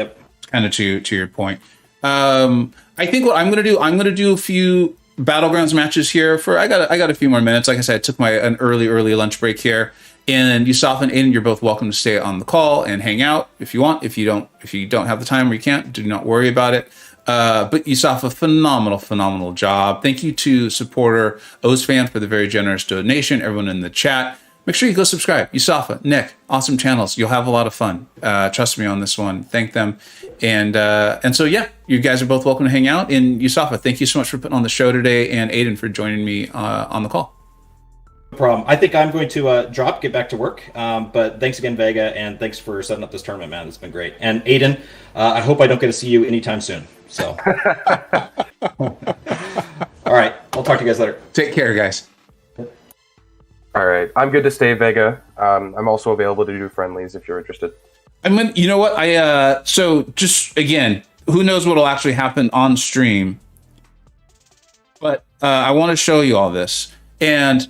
kind of to your point. I think what I'm going to do a few Battlegrounds matches here for, I got a few more minutes. Like I said, I took an early lunch break here. And USAFA and Aiden, you're both welcome to stay on the call and hang out if you want. If you don't have the time or you can't, do not worry about it. But USAFA, phenomenal job. Thank you to supporter Ozfan for the very generous donation. Everyone in the chat, make sure you go subscribe. USAFA, Nick, awesome channels. You'll have a lot of fun. Trust me on this one. Thank them. And so yeah, you guys are both welcome to hang out. And USAFA, thank you so much for putting on the show today, and Aiden for joining me on the call. No problem. I think I'm going to get back to work. But thanks again, Vega, and thanks for setting up this tournament, man. It's been great. And Aiden, I hope I don't get to see you anytime soon. So, all right, I'll talk to you guys later. Take care, guys. All right, I'm good to stay, Vega. I'm also available to do friendlies if you're interested. You know what? So just again, who knows what'll actually happen on stream? But I want to show you all this, and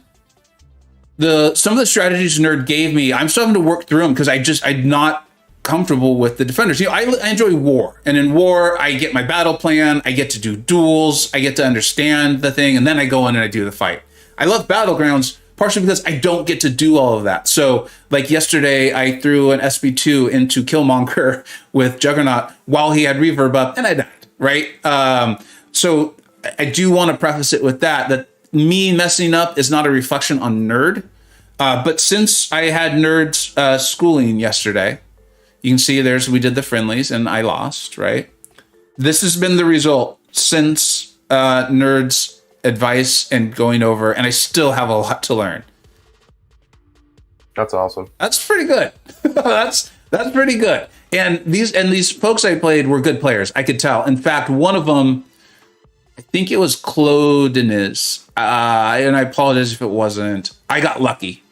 some of the strategies Nerd gave me, I'm still having to work through them because I'm not comfortable with the defenders. You know, I enjoy war, and in war, I get my battle plan, I get to do duels, I get to understand the thing, and then I go in and I do the fight. I love Battlegrounds partially because I don't get to do all of that. So, like yesterday, I threw an SB2 into Killmonger with Juggernaut while he had reverb up, and I died, right? So I do want to preface it with that me messing up is not a reflection on Nerd. But since I had Nerd's schooling yesterday, you can see we did the friendlies and I lost, right? This has been the result since Nerd's advice and going over, and I still have a lot to learn. That's awesome. That's pretty good. that's pretty good. And these folks I played were good players. I could tell. In fact, one of them, I think it was Claude Deniz, and I apologize if it wasn't. I got lucky.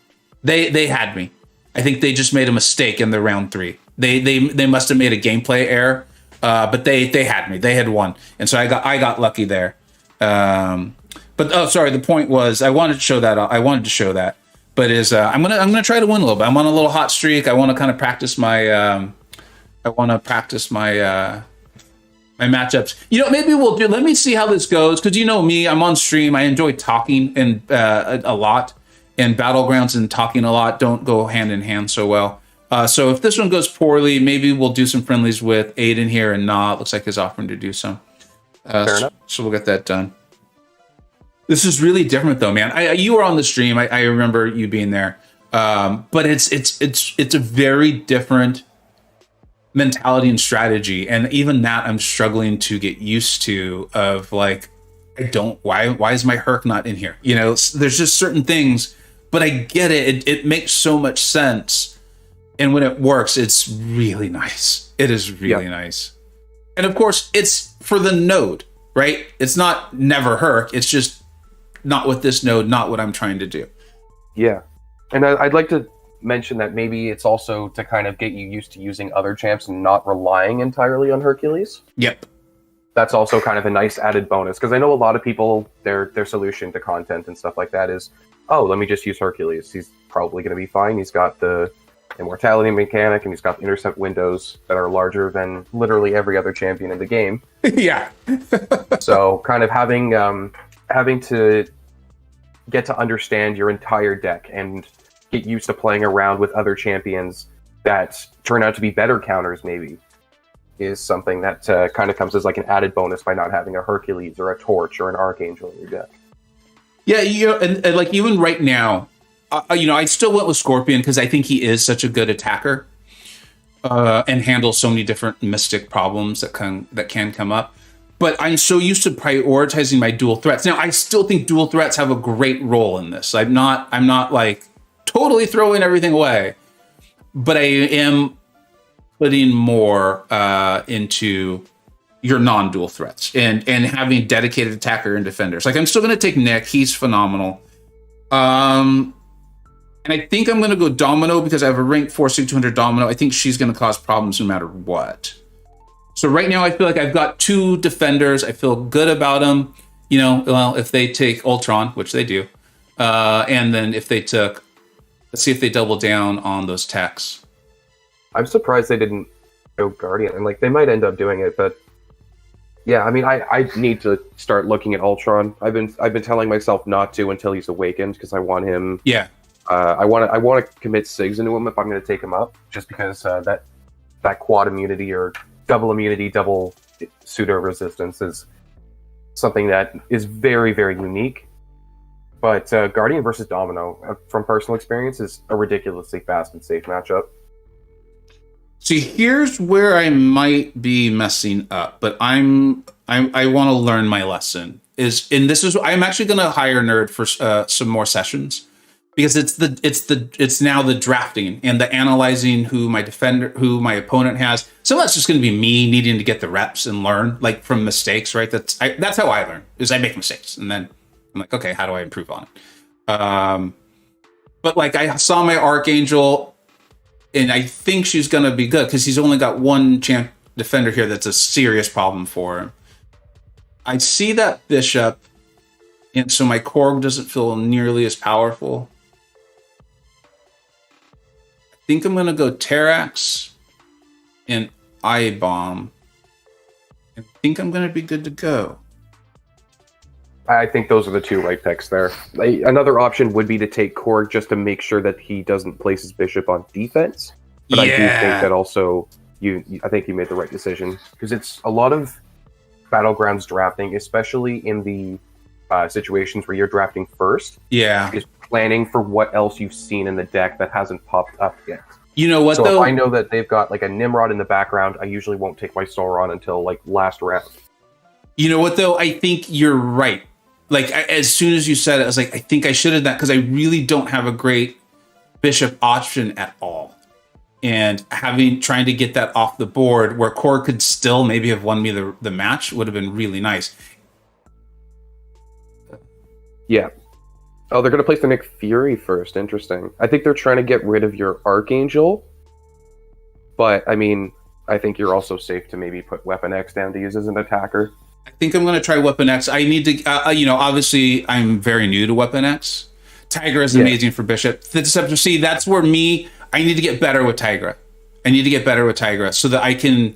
They had me. I think they just made a mistake in the round 3. They must have made a gameplay error, but they had me. They had won, and so I got lucky there. But sorry. The point was I wanted to show that. But I'm gonna try to win a little bit. I'm on a little hot streak. I want to kind of practice my my matchups. You know, maybe let me see how this goes, because you know me, I'm on stream. I enjoy talking and a lot, and Battlegrounds and talking a lot don't go hand in hand so well. So if this one goes poorly, maybe we'll do some friendlies with Aiden here and Nah. It looks like he's offering to do some. Fair enough. So we'll get that done. This is really different though, man. You were on the stream. I remember you being there. But it's a very different mentality and strategy, and even that I'm struggling to get used to. Of like, why is my Herc not in here? You know, there's just certain things, but I get it. It makes so much sense, and when it works, it's really nice. It is really nice, and of course, it's for the node, right? It's not never Herc. It's just not with this node, not what I'm trying to do. Yeah, and I'd like to mention that maybe it's also to kind of get you used to using other champs and not relying entirely on Hercules. Yep. That's also kind of a nice added bonus, because I know a lot of people, their solution to content and stuff like that is, oh, let me just use Hercules. He's probably going to be fine. He's got the immortality mechanic, and he's got the intercept windows that are larger than literally every other champion in the game. Yeah. So kind of having to get to understand your entire deck and get used to playing around with other champions that turn out to be better counters maybe is something that kind of comes as like an added bonus by not having a Hercules or a Torch or an Archangel in your deck. Yeah, you know, and like even right now, I still went with Scorpion because I think he is such a good attacker and handles so many different mystic problems that can come up. But I'm so used to prioritizing my dual threats. Now, I still think dual threats have a great role in this. I'm not like totally throwing everything away, but I am putting more into your non-dual threats and having dedicated attacker and defenders. Like I'm still going to take Nick. He's phenomenal. And I think I'm going to go Domino because I have a rank 4 sig 200 Domino. I think she's going to cause problems no matter what. So right now I feel like I've got 2 defenders. I feel good about them. You know, well, if they take Ultron, which they do, and then if they took Let's see if they double down on those techs. I'm surprised they didn't go Guardian, and like they might end up doing it, but yeah, I mean, I need to start looking at Ultron. I've been telling myself not to until he's awakened because I want him. Yeah. I want to commit Sigs into him if I'm going to take him up, just because that quad immunity or double immunity, double pseudo resistance is something that is very, very unique. But Guardian versus Domino, from personal experience, is a ridiculously fast and safe matchup. See, here's where I might be messing up, but I want to learn my lesson. I'm actually going to hire Nerd for some more sessions, because it's now the drafting and the analyzing who my opponent has. So that's just going to be me needing to get the reps and learn, like, from mistakes, right? That's how I learn, is I make mistakes, and then I'm like, okay, how do I improve on it? But like, I saw my Archangel, and I think she's going to be good because he's only got one champ defender here that's a serious problem for him. I see that Bishop, and so my Korg doesn't feel nearly as powerful. I think I'm going to go Terax and Eye Bomb. I think I'm going to be good to go. I think those are the two right picks there. Another option would be to take Korg just to make sure that he doesn't place his Bishop on defense. But yeah. I do think that also I think you made the right decision, because it's a lot of Battlegrounds drafting, especially in the situations where you're drafting first. Yeah, is planning for what else you've seen in the deck that hasn't popped up yet. You know what, so though? If I know that they've got like a Nimrod in the background, I usually won't take my Sauron until like last round. You know what, though? I think you're right. Like, as soon as you said it, I was like, I think I should have done that, because I really don't have a great Bishop option at all. And trying to get that off the board where Korg could still maybe have won me the match would have been really nice. Yeah. Oh, they're going to place the Nick Fury first. Interesting. I think they're trying to get rid of your Archangel. But, I mean, I think you're also safe to maybe put Weapon X down to use as an attacker. I think I'm going to try Weapon X. I need to, obviously I'm very new to Weapon X. Tigra is amazing for Bishop. The Deceptor, see, that's where I need to get better with Tigra. I need to get better with Tigra so that I can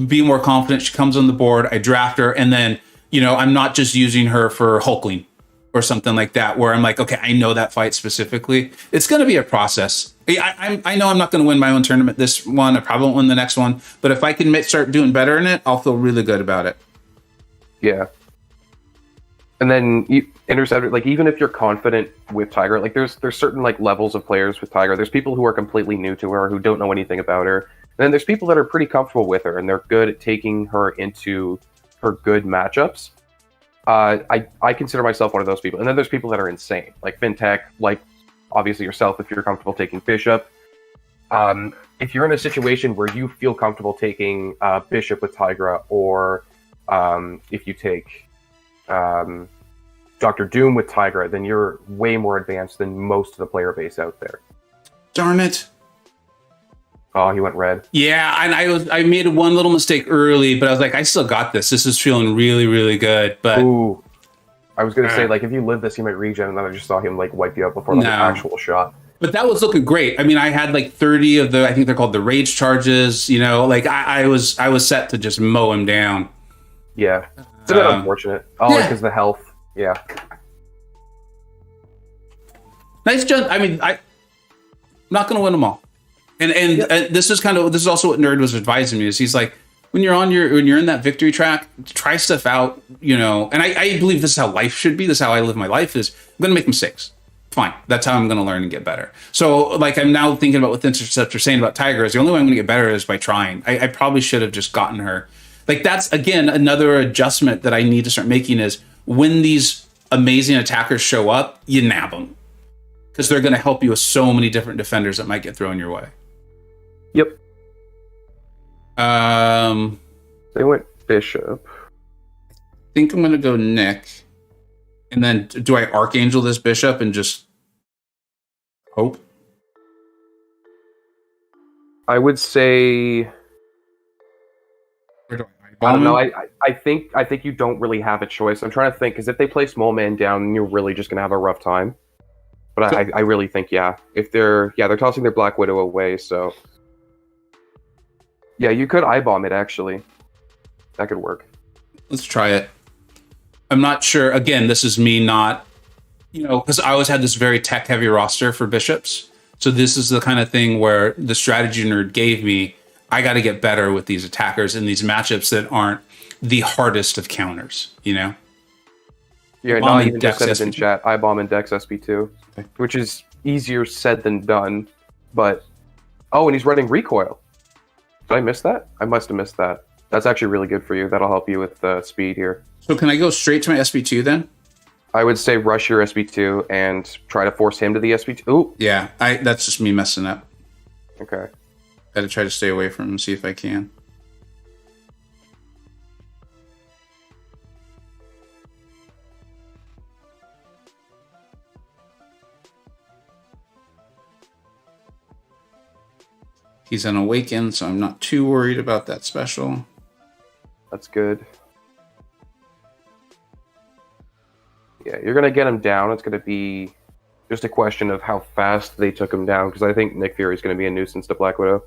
be more confident. She comes on the board, I draft her, and then, I'm not just using her for Hulkling or something like that, where I'm like, okay, I know that fight specifically. It's going to be a process. I know I'm not going to win my own tournament this one. I probably won't win the next one. But if I can start doing better in it, I'll feel really good about it. Yeah. And then Interceptor, like, even if you're confident with Tigra, like there's certain like levels of players with Tigra. There's people who are completely new to her, who don't know anything about her. And then there's people that are pretty comfortable with her, and they're good at taking her into her good matchups. I consider myself one of those people. And then there's people that are insane, like Fintech, like obviously yourself, if you're comfortable taking Bishop. If you're in a situation where you feel comfortable taking Bishop with Tigra, or if you take Dr. Doom with Tigra, then you're way more advanced than most of the player base out there. Darn it. Oh, he went red. Yeah, and I made one little mistake early, but I was like, I still got this. This is feeling really, really good. But ooh, I was going to say, like, if you live this, you might regen, and then I just saw him, like, wipe you out before an actual shot. But that was looking great. I mean, I had, like, 30 of I think they're called the rage charges, like, I was set to just mow him down. Yeah. It's a bit unfortunate. Oh, because the health. Yeah. Nice jump. I mean, I'm not going to win them all. And this is also what Nerd was advising me, is he's like, when you're in that victory track, try stuff out, and I believe this is how life should be. This is how I live my life, is I'm going to make mistakes. Fine. That's how I'm going to learn and get better. So, like, I'm now thinking about what Interceptor saying about Tiger is the only way I'm going to get better is by trying. I probably should have just gotten her. Like, that's, again, another adjustment that I need to start making, is when these amazing attackers show up, you nab them. Because they're going to help you with so many different defenders that might get thrown your way. Yep. They went Bishop. I think I'm going to go Nick. And then do I Archangel this Bishop and just hope? I would say... I don't know. I think you don't really have a choice. I'm trying to think, because if they place Mole Man down, you're really just going to have a rough time. But I really think, if they're tossing their Black Widow away, so yeah, you could I-bomb it, actually. That could work. Let's try it. I'm not sure. Again, this is me not, because I always had this very tech-heavy roster for bishops. So this is the kind of thing where the strategy nerd gave me, I got to get better with these attackers in these matchups that aren't the hardest of counters, Yeah, Bomb no, and even just said Dex it in SP2. chat. I-bomb and Dex SP2, which is easier said than done. But, and he's running recoil. Did I miss that? I must have missed that. That's actually really good for you. That'll help you with speed here. So can I go straight to my SP2 then? I would say rush your SP2 and try to force him to the SP2. Ooh, Yeah, that's just me messing up. okay. Gotta try to stay away from him, see if I can. He's unawakened, so I'm not too worried about that special. That's good. Yeah, you're going to get him down. It's going to be just a question of how fast they took him down, because I think Nick Fury is going to be a nuisance to Black Widow.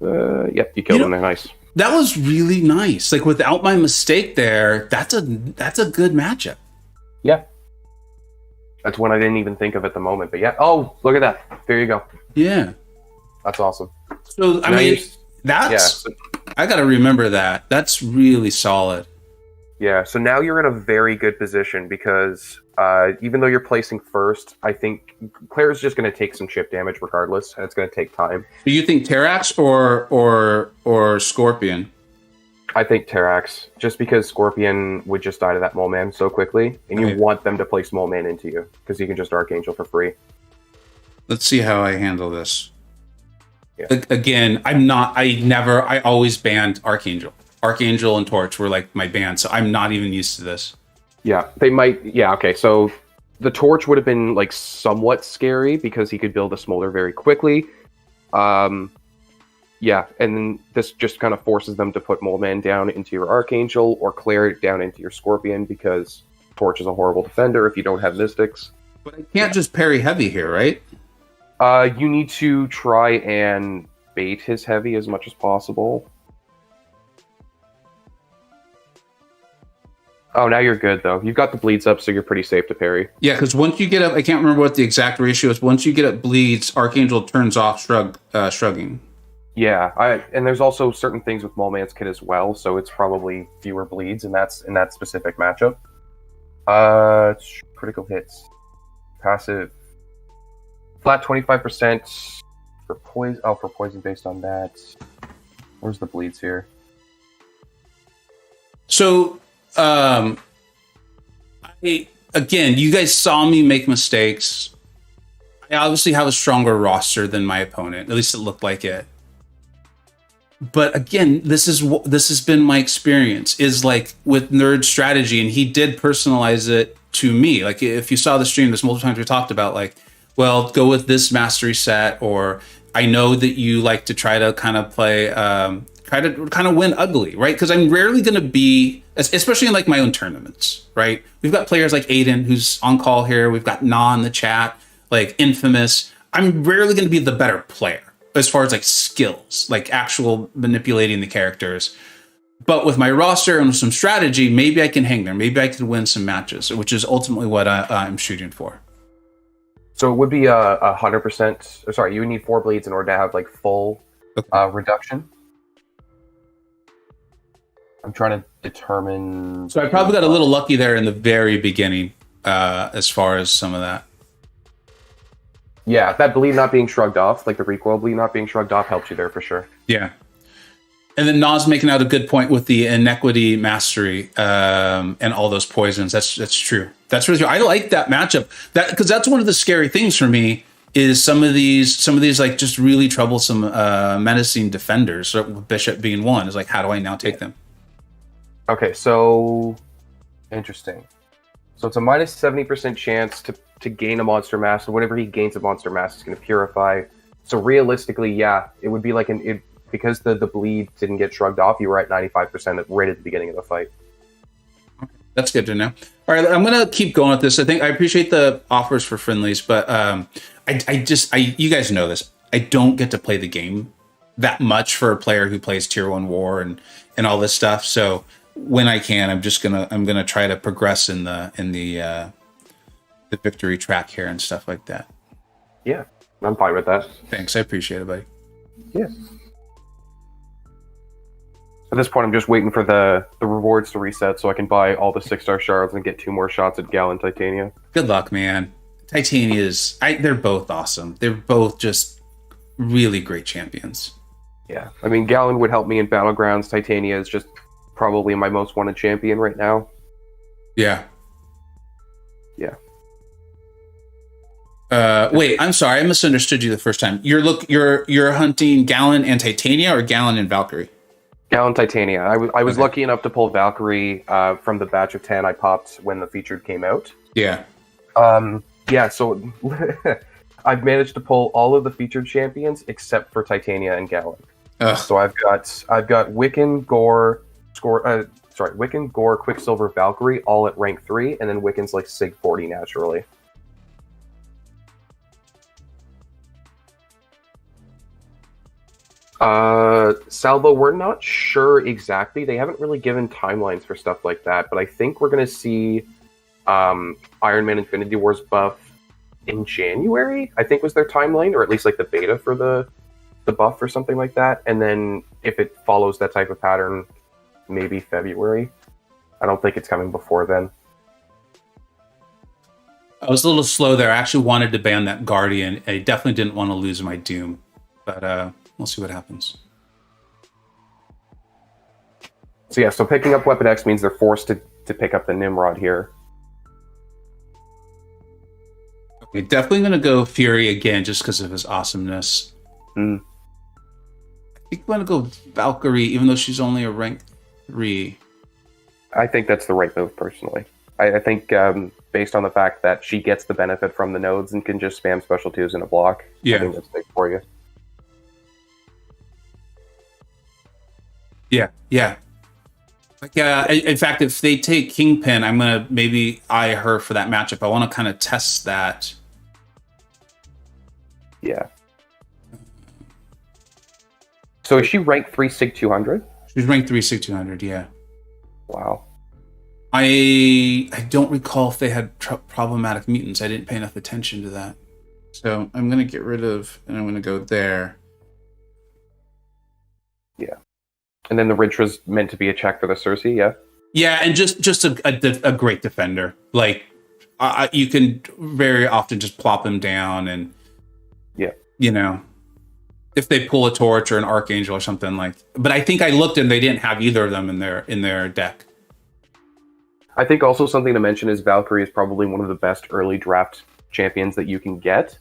Yep, you killed him there. Nice. That was really nice. Like, without my mistake there, that's a good matchup. Yeah. That's one I didn't even think of at the moment. But yeah. Oh, look at that. There you go. Yeah. That's awesome. So, I Now mean, you- that's... Yeah. I got to remember that. That's really solid. Yeah, so now you're in a very good position because even though you're placing first, I think Claire's just going to take some chip damage regardless, and it's going to take time. Do you think Terrax or Scorpion? I think Terrax, just because Scorpion would just die to that Mole Man so quickly, and you Right. want them to place Mole Man into you, because you can just Archangel for free. Let's see how I handle this. Yeah. Again, I always banned Archangel. Archangel and Torch were like my ban, so I'm not even used to this. Yeah, they might... Yeah, okay, so the Torch would have been, like, somewhat scary, because he could build a Smolder very quickly. Yeah, and then this just kind of forces them to put Mole Man down into your Archangel, or Claire down into your Scorpion, because Torch is a horrible defender if you don't have Mystics. But I can't just parry heavy here, right? You need to try and bait his heavy as much as possible. Oh, now you're good, though. You've got the bleeds up, so you're pretty safe to parry. Yeah, because once you get up, I can't remember what the exact ratio is. Once you get up bleeds, Archangel turns off shrugging. Yeah, and there's also certain things with Mole Man's kit as well, so it's probably fewer bleeds in that specific matchup. Critical hits. Passive. Flat 25% for poison. Oh, for poison based on that. Where's the bleeds here? So, again, you guys saw me make mistakes. I obviously have a stronger roster than my opponent. At least it looked like it. But again, this has been my experience, is like with nerd strategy, and he did personalize it to me. Like, if you saw the stream, there's multiple times we talked about, like, well, go with this mastery set, or I know that you like to try to kind of play, try to kind of win ugly, right? Because I'm rarely going to be, especially in like my own tournaments, right? We've got players like Aiden, who's on call here. We've got Na in the chat, like Infamous. I'm rarely going to be the better player as far as like skills, like actual manipulating the characters. But with my roster and some strategy, maybe I can hang there. Maybe I can win some matches, which is ultimately what I'm shooting for. So it would be 100%. Sorry, you would need 4 bleeds in order to have like full reduction. I'm trying to determine. So I probably got a little lucky there in the very beginning, as far as some of that. Yeah, that bleed not being shrugged off, like the recoil bleed not being shrugged off, helps you there for sure. Yeah. And then Nas making out a good point with the inequity mastery and all those poisons. That's true. That's really true. I like that matchup. Because that's one of the scary things for me is some of these like just really troublesome menacing defenders. Bishop being one is like, how do I now take them? Okay, so interesting. So it's a minus 70% chance to gain a monster mass, and whenever he gains a monster mass, it's going to purify. So realistically, yeah, it would be like because the bleed didn't get shrugged off, you were at 95% right at the beginning of the fight. That's good to know. All right, I'm gonna keep going with this. I think I appreciate the offers for friendlies, but you guys know this. I don't get to play the game that much for a player who plays Tier 1 War and all this stuff. So when I can, I'm gonna try to progress in the victory track here and stuff like that. Yeah, I'm fine with that. Thanks, I appreciate it, buddy. Yeah. At this point, I'm just waiting for the rewards to reset so I can buy all the 6-star shards and get 2 more shots at Gal and Titania. Good luck, man. Titania's, they're both awesome. They're both just really great champions. Yeah, I mean, Gallon would help me in Battlegrounds. Titania is just probably my most wanted champion right now. Yeah. Yeah. Wait, I'm sorry, I misunderstood you the first time. You're hunting Gallon and Titania, or Gallon and Valkyrie? Gallon Titania. I was Okay. lucky enough to pull Valkyrie from the batch of 10 I popped when the featured came out. Yeah. Yeah, so I've managed to pull all of the featured champions except for Titania and Gallon. Ugh. So I've got Wiccan, Gore, Wiccan, Gore, Quicksilver, Valkyrie, all at rank 3, and then Wiccan's like Sig 40 naturally. Salvo, we're not sure exactly. They haven't really given timelines for stuff like that, but I think we're going to see Iron Man Infinity Wars buff in January, I think was their timeline, or at least like the beta for the buff or something like that. And then if it follows that type of pattern, maybe February. I don't think it's coming before then. I was a little slow there. I actually wanted to ban that Guardian. I definitely didn't want to lose my Doom, but we'll see what happens. So yeah, so picking up Weapon X means they're forced to pick up the Nimrod here. Okay, definitely going to go Fury again just because of his awesomeness. I think I'm going to go Valkyrie, even though she's only a rank 3. I think that's the right move, personally. I think based on the fact that she gets the benefit from the nodes and can just spam special 2s in a block, Yeah. I think that's big for you. Yeah. Like, in fact, if they take Kingpin, I'm going to maybe eye her for that matchup. I want to kind of test that. Yeah. So is she rank 3 Sig 200? She's ranked 3 Sig 200, yeah. Wow. I don't recall if they had problematic mutants. I didn't pay enough attention to that. So I'm going to get rid of, and I'm going to go there. Yeah. And then the Ridge's meant to be a check for the Cersei, yeah? Yeah, and just a great defender. Like, you can very often just plop him down and, yeah, you know, if they pull a torch or an Archangel or something like. But I think I looked and they didn't have either of them in their deck. I think also something to mention is Valkyrie is probably one of the best early draft champions that you can get.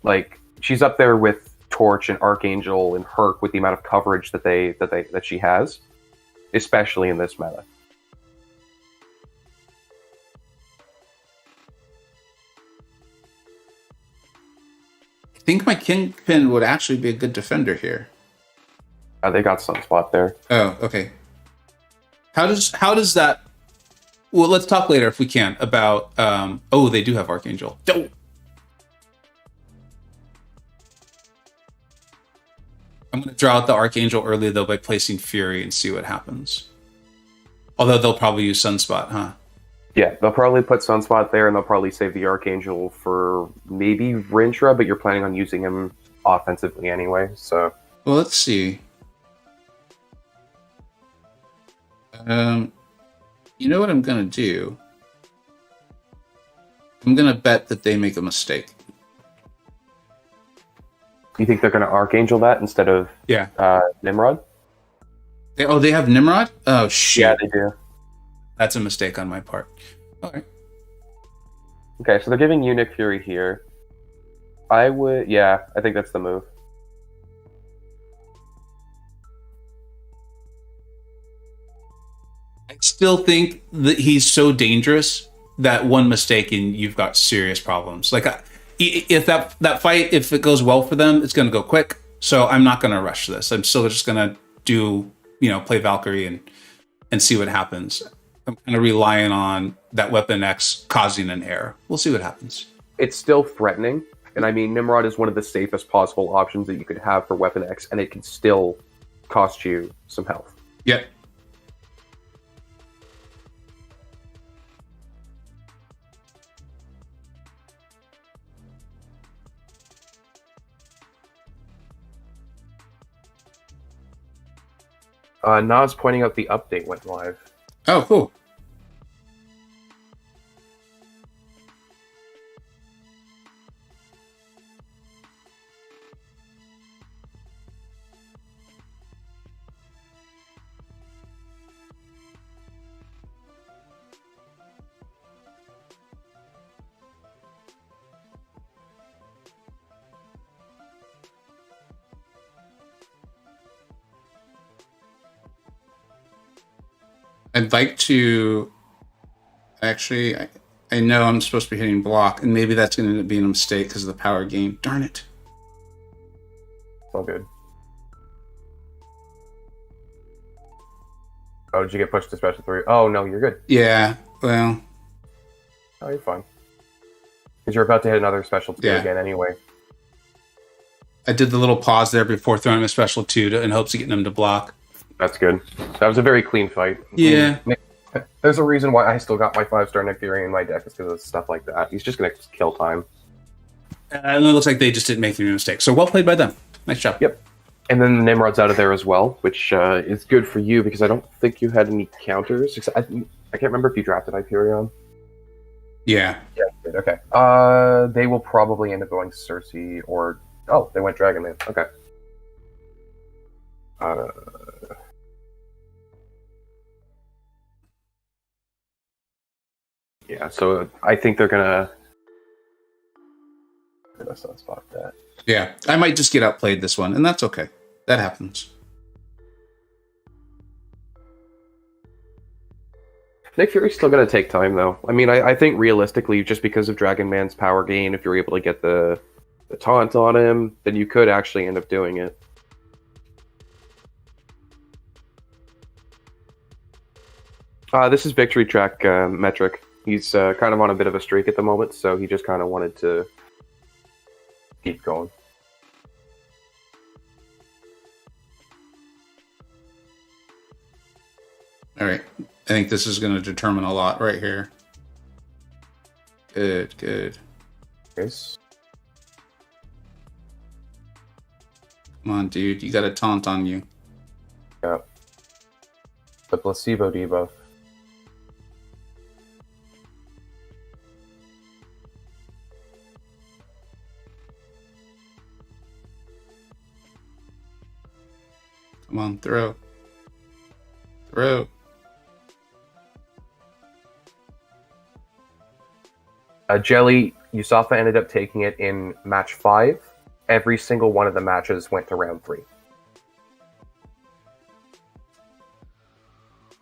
Like, she's up there with Torch and Archangel and Herc with the amount of coverage that she has, especially in this meta. I think my Kingpin would actually be a good defender here. They got Sunspot there. Oh, okay. How does that? Well, let's talk later if we can about. Oh, they do have Archangel. Oh. I'm going to draw out the Archangel early though by placing Fury and see what happens. Although they'll probably use Sunspot, huh? Yeah, they'll probably put Sunspot there, and they'll probably save the Archangel for maybe Rintra, but you're planning on using him offensively anyway, so. Well, let's see. You know what I'm going to do? I'm going to bet that they make a mistake. You think they're going to Archangel that instead of Nimrod? They have Nimrod? Oh, shit. Yeah, they do. That's a mistake on my part. All right. Okay, so they're giving you Nick Fury here. I think that's the move. I still think that he's so dangerous that one mistake and you've got serious problems. Like, if that fight, if it goes well for them, it's going to go quick. So I'm not going to rush this. I'm still just going to play Valkyrie and see what happens. I'm kind of relying on that Weapon X causing an error. We'll see what happens. It's still threatening, and I mean, Nimrod is one of the safest possible options that you could have for Weapon X, and it can still cost you some health. Yep. Nas pointing out the update went live. Oh, cool. I'd like to actually, I know I'm supposed to be hitting block, and maybe that's going to end up being a mistake because of the power gain. Darn it. All good. Oh, did you get pushed to special 3? Oh, no, you're good. Yeah, well. Oh, you're fine. Because you're about to hit another special 2 again anyway. I did the little pause there before throwing a special 2 in hopes of getting him to block. That's good. That was a very clean fight. Yeah. There's a reason why I still got my 5-star Nick Fury in my deck. It's because of stuff like that. He's just going to kill time. And it looks like they just didn't make any mistakes. So well played by them. Nice job. Yep. And then the Nimrod's out of there as well, which is good for you because I don't think you had any counters. I can't remember if you drafted Hyperion. Yeah. Yeah, you did. Okay. They will probably end up going Cersei or... Oh, they went Dragon Man. Okay. Yeah, so I think they're gonna spot that. Yeah, I might just get outplayed this one, and that's okay. That happens. Nick Fury's still gonna take time, though. I mean, I think realistically, just because of Dragon Man's power gain, if you're able to get the taunt on him, then you could actually end up doing it. This is victory track metric. He's kind of on a bit of a streak at the moment, so he just kind of wanted to keep going. All right. I think this is going to determine a lot right here. Good, good. Yes. Come on, dude. You got a taunt on you. Yeah. The placebo debuff. Come on, throw. Throw. Jelly, USAFA ended up taking it in match 5. Every single one of the matches went to round 3.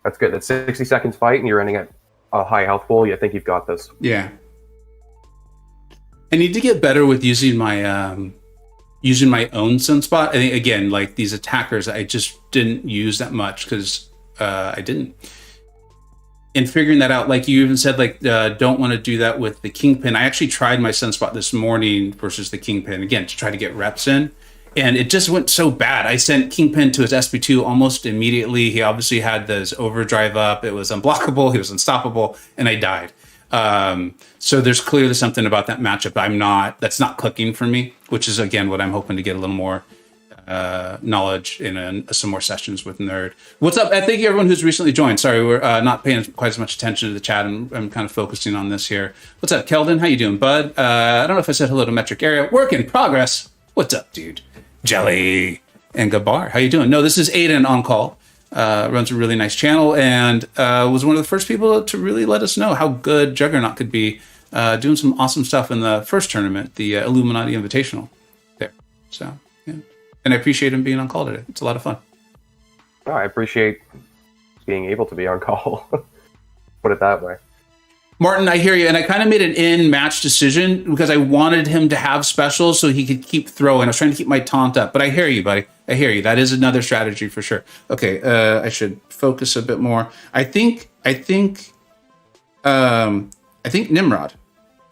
That's good. That's 60 seconds fight, and you're ending at a high health pool. I think you've got this. Yeah. I need to get better with using my own sunspot. I think, again, like these attackers, I just didn't use that much because I didn't. And figuring that out, like you even said, like don't want to do that with the Kingpin. I actually tried my sunspot this morning versus the Kingpin, again, to try to get reps in. And it just went so bad. I sent Kingpin to his SP2 almost immediately. He obviously had this overdrive up. It was unblockable. He was unstoppable. And I died. So there's clearly something about that matchup that's not clicking for me, which is, again, what I'm hoping to get a little more knowledge in some more sessions with Nerd. What's up? Thank you, everyone who's recently joined. Sorry, we're not paying quite as much attention to the chat. I'm kind of focusing on this here. What's up, Keldon? How you doing, bud? I don't know if I said hello to Metric Area. Work in progress. What's up, dude? Jelly and Gabar. How you doing? No, this is Aiden on call. Runs a really nice channel and was one of the first people to really let us know how good Juggernaut could be, doing some awesome stuff in the first tournament, the Illuminati Invitational there. So, yeah. And I appreciate him being on call today. It's a lot of fun. Oh, I appreciate being able to be on call. Put it that way. Martin, I hear you. And I kind of made an in-match decision because I wanted him to have specials so he could keep throwing. I was trying to keep my taunt up. But I hear you, buddy. I hear you. That is another strategy for sure. Okay, I should focus a bit more. I think Nimrod.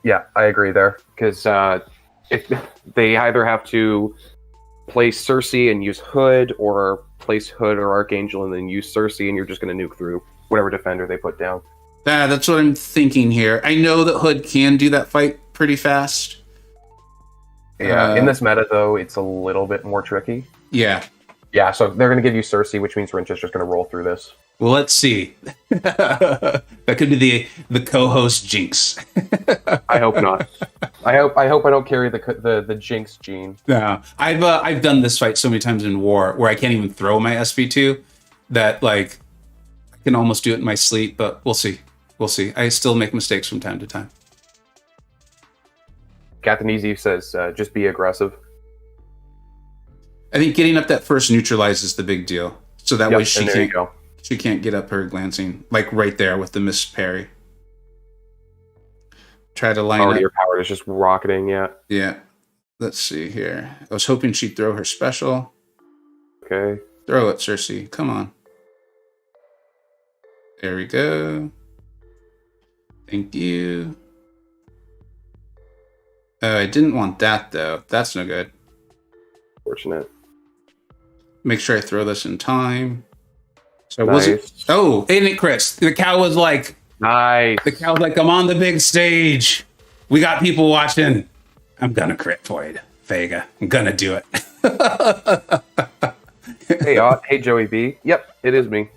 Yeah, I agree there because if they either have to place Cersei and use Hood, or place Hood or Archangel and then use Cersei, and you're just going to nuke through whatever defender they put down. That's what I'm thinking here. I know that Hood can do that fight pretty fast. Yeah, in this meta though, it's a little bit more tricky. Yeah. Yeah, so they're going to give you Cersei, which means Rincha's just going to roll through this. Well, let's see. That could be the co-host jinx. I hope not. I hope I don't carry the jinx gene. No, I've done this fight so many times in war where I can't even throw my SP2 that like I can almost do it in my sleep. But we'll see. We'll see. I still make mistakes from time to time. Captain Easy says, just be aggressive. I think getting up that first neutralize is the big deal. So that way she can't get up her glancing, like right there with the missed parry. Try to line up. Your power is just rocketing, yeah. Yeah. Let's see here. I was hoping she'd throw her special. Okay. Throw it, Cersei. Come on. There we go. Thank you. I didn't want that, though. That's no good. Fortunate. Make sure I throw this in time. So nice. was it? Oh, ain't it, Chris? The cow was like, nice. The cow was like, I'm on the big stage. We got people watching. I'm gonna crit for you, Vega. I'm gonna do it. Hey, Joey B. Yep, it is me.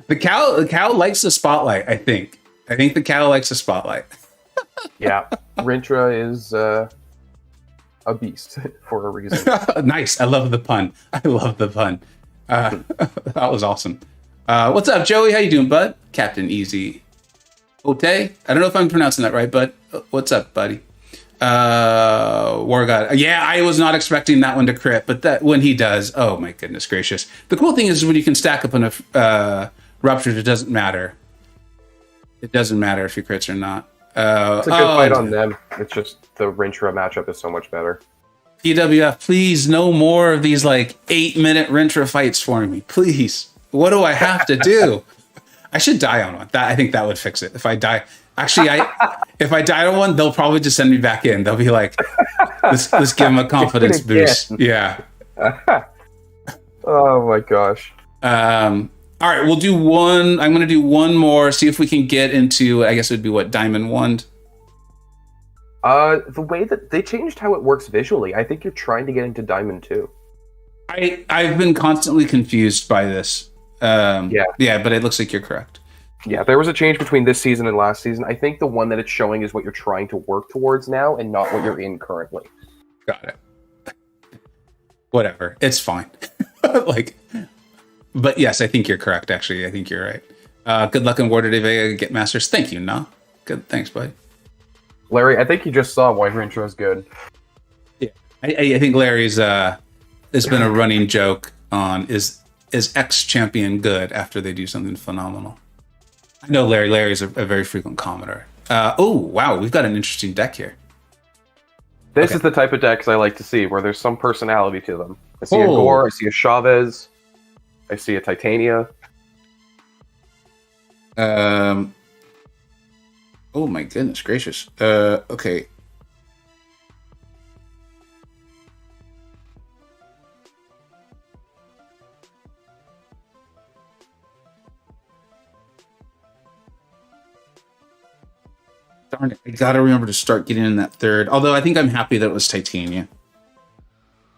The cow likes the spotlight. I think the cow likes the spotlight. Yeah, Rintra is a beast for a reason. Nice. I love the pun. That was awesome. What's up, Joey? How you doing, bud? Captain Easy. Ote? I don't know if I'm pronouncing that right, but what's up, buddy? War God. Yeah, I was not expecting that one to crit, but that when he does, oh my goodness gracious. The cool thing is when you can stack up enough ruptures, it doesn't matter. It doesn't matter if he crits or not. It's a good fight on them. It's just the Rintra matchup is so much better. PWF, please, no more of these like 8-minute Rintra fights for me, please. What do I have to do? I should die on one. I think that would fix it. If I die, actually, if I die on one, they'll probably just send me back in. They'll be like, let's give them a confidence boost. Yeah. Oh my gosh. All right, we'll do one. I'm going to do one more. See if we can get into. I guess it would be what, Diamond 1. The way that they changed how it works visually, I think you're trying to get into Diamond 2. I've been constantly confused by this. Yeah, but it looks like you're correct. Yeah, there was a change between this season and last season. I think the one that it's showing is what you're trying to work towards now, and not what you're in currently. Got it. Whatever, it's fine. But yes, I think you're correct. Actually, I think you're right. Good luck in War today, Vega. Get Masters. Thank you. No, good. Thanks, buddy. Larry, I think you just saw why Rintra is good. Yeah, I think Larry's there's been a running joke on is ex-champion good after they do something phenomenal. I know Larry's a very frequent commenter. Oh wow, we've got an interesting deck here. This is the type of decks I like to see where there's some personality to them. I see a Gore, I see a Chavez, I see a Titania. Oh my goodness gracious. Okay. Darn it. I gotta remember to start getting in that third. Although I think I'm happy that it was Titania.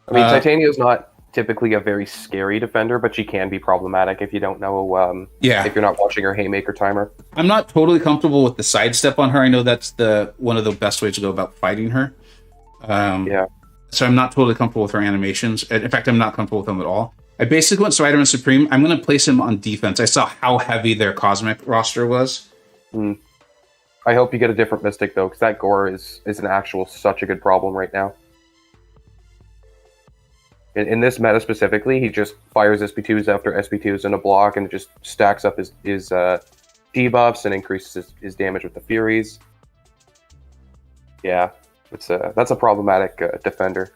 I mean, Titania is not typically a very scary defender, but she can be problematic if you don't know. If you're not watching her haymaker timer. I'm not totally comfortable with the sidestep on her. I know that's one of the best ways to go about fighting her. So I'm not totally comfortable with her animations. In fact, I'm not comfortable with them at all. I basically went Spider-Man Supreme. I'm going to place him on defense. I saw how heavy their Cosmic roster was. I hope you get a different Mystic, though, because that Gore is an actual such a good problem right now. In this meta specifically, he just fires SP2s after SP2s in a block, and it just stacks up his debuffs and increases his damage with the Furies. Yeah, that's a problematic defender.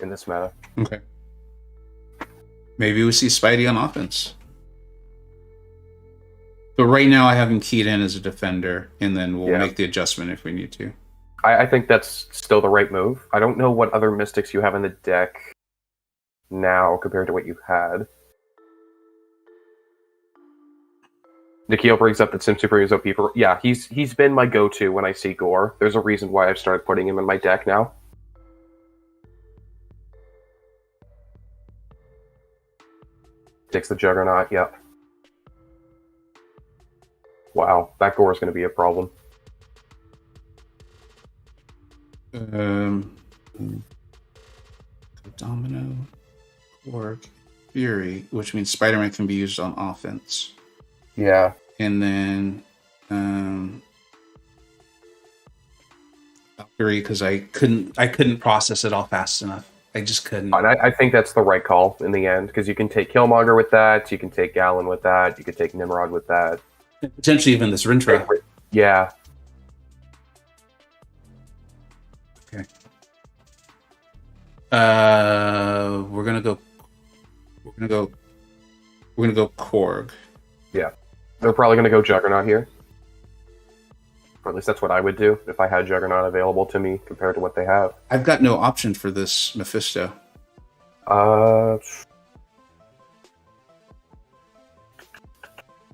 in this meta. Okay. Maybe we see Spidey on offense. But right now I have him keyed in as a defender, and then we'll make the adjustment if we need to. I think that's still the right move. I don't know what other Mystics you have in the deck now compared to what you had. Nikhil brings up that Sim Super is OP for... Yeah, he's been my go-to when I see Gore. There's a reason why I've started putting him in my deck now. Takes the Juggernaut, yep. Wow, that Gore is going to be a problem. Domino, Orc, Fury, which means Spider-Man can be used on offense. Yeah. And then Valkyrie, because I couldn't process it all fast enough. I just couldn't. And I think that's the right call in the end, because you can take Killmonger with that, you can take Gallon with that, you can take Nimrod with that. Potentially even this Rintra. Yeah. Okay. We're gonna go Korg. Yeah. They're probably gonna go Juggernaut here. Or at least that's what I would do if I had Juggernaut available to me compared to what they have. I've got no option for this Mephisto.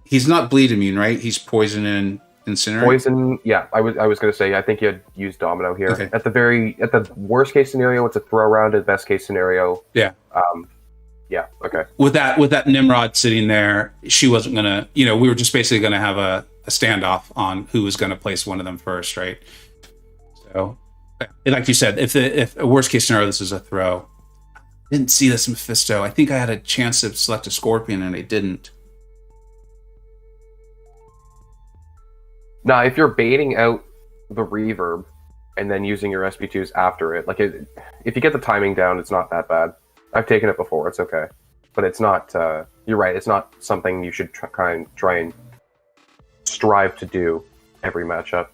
He's not bleed immune, right? He's poison and incinerate. Poison, yeah. I was gonna say I think you'd use Domino here. Okay. At the worst case scenario, it's a throw round. At best case scenario, yeah. Yeah. Okay. With that Nimrod sitting there, she wasn't gonna. We were just basically gonna have a standoff on who was gonna place one of them first, right? So, like you said, if a worst case scenario, this is a throw. I didn't see this Mephisto. I think I had a chance to select a Scorpion and I didn't. Now, if you're baiting out the reverb and then using your SP2s after it, if you get the timing down, it's not that bad. I've taken it before; it's okay, but it's not. You're right; it's not something you should try and strive to do every matchup.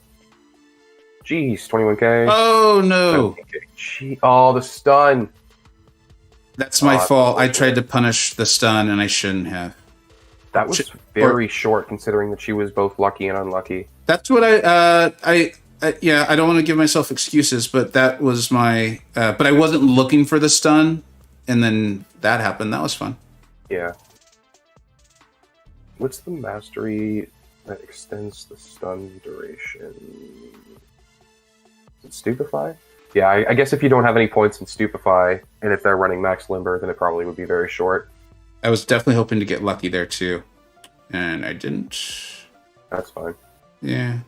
Jeez, 21k. Oh no! Oh, the stun. That's my fault. I tried to punish the stun, and I shouldn't have. That was very short, considering that she was both lucky and unlucky. That's what I don't want to give myself excuses, but that was my. But I wasn't looking for the stun, and then that happened. That was fun. Yeah. What's the mastery that extends the stun duration? Is it Stupefy? Yeah, I guess if you don't have any points in Stupefy, and if they're running Max Limber, then it probably would be very short. I was definitely hoping to get lucky there too, and I didn't. That's fine. Yeah.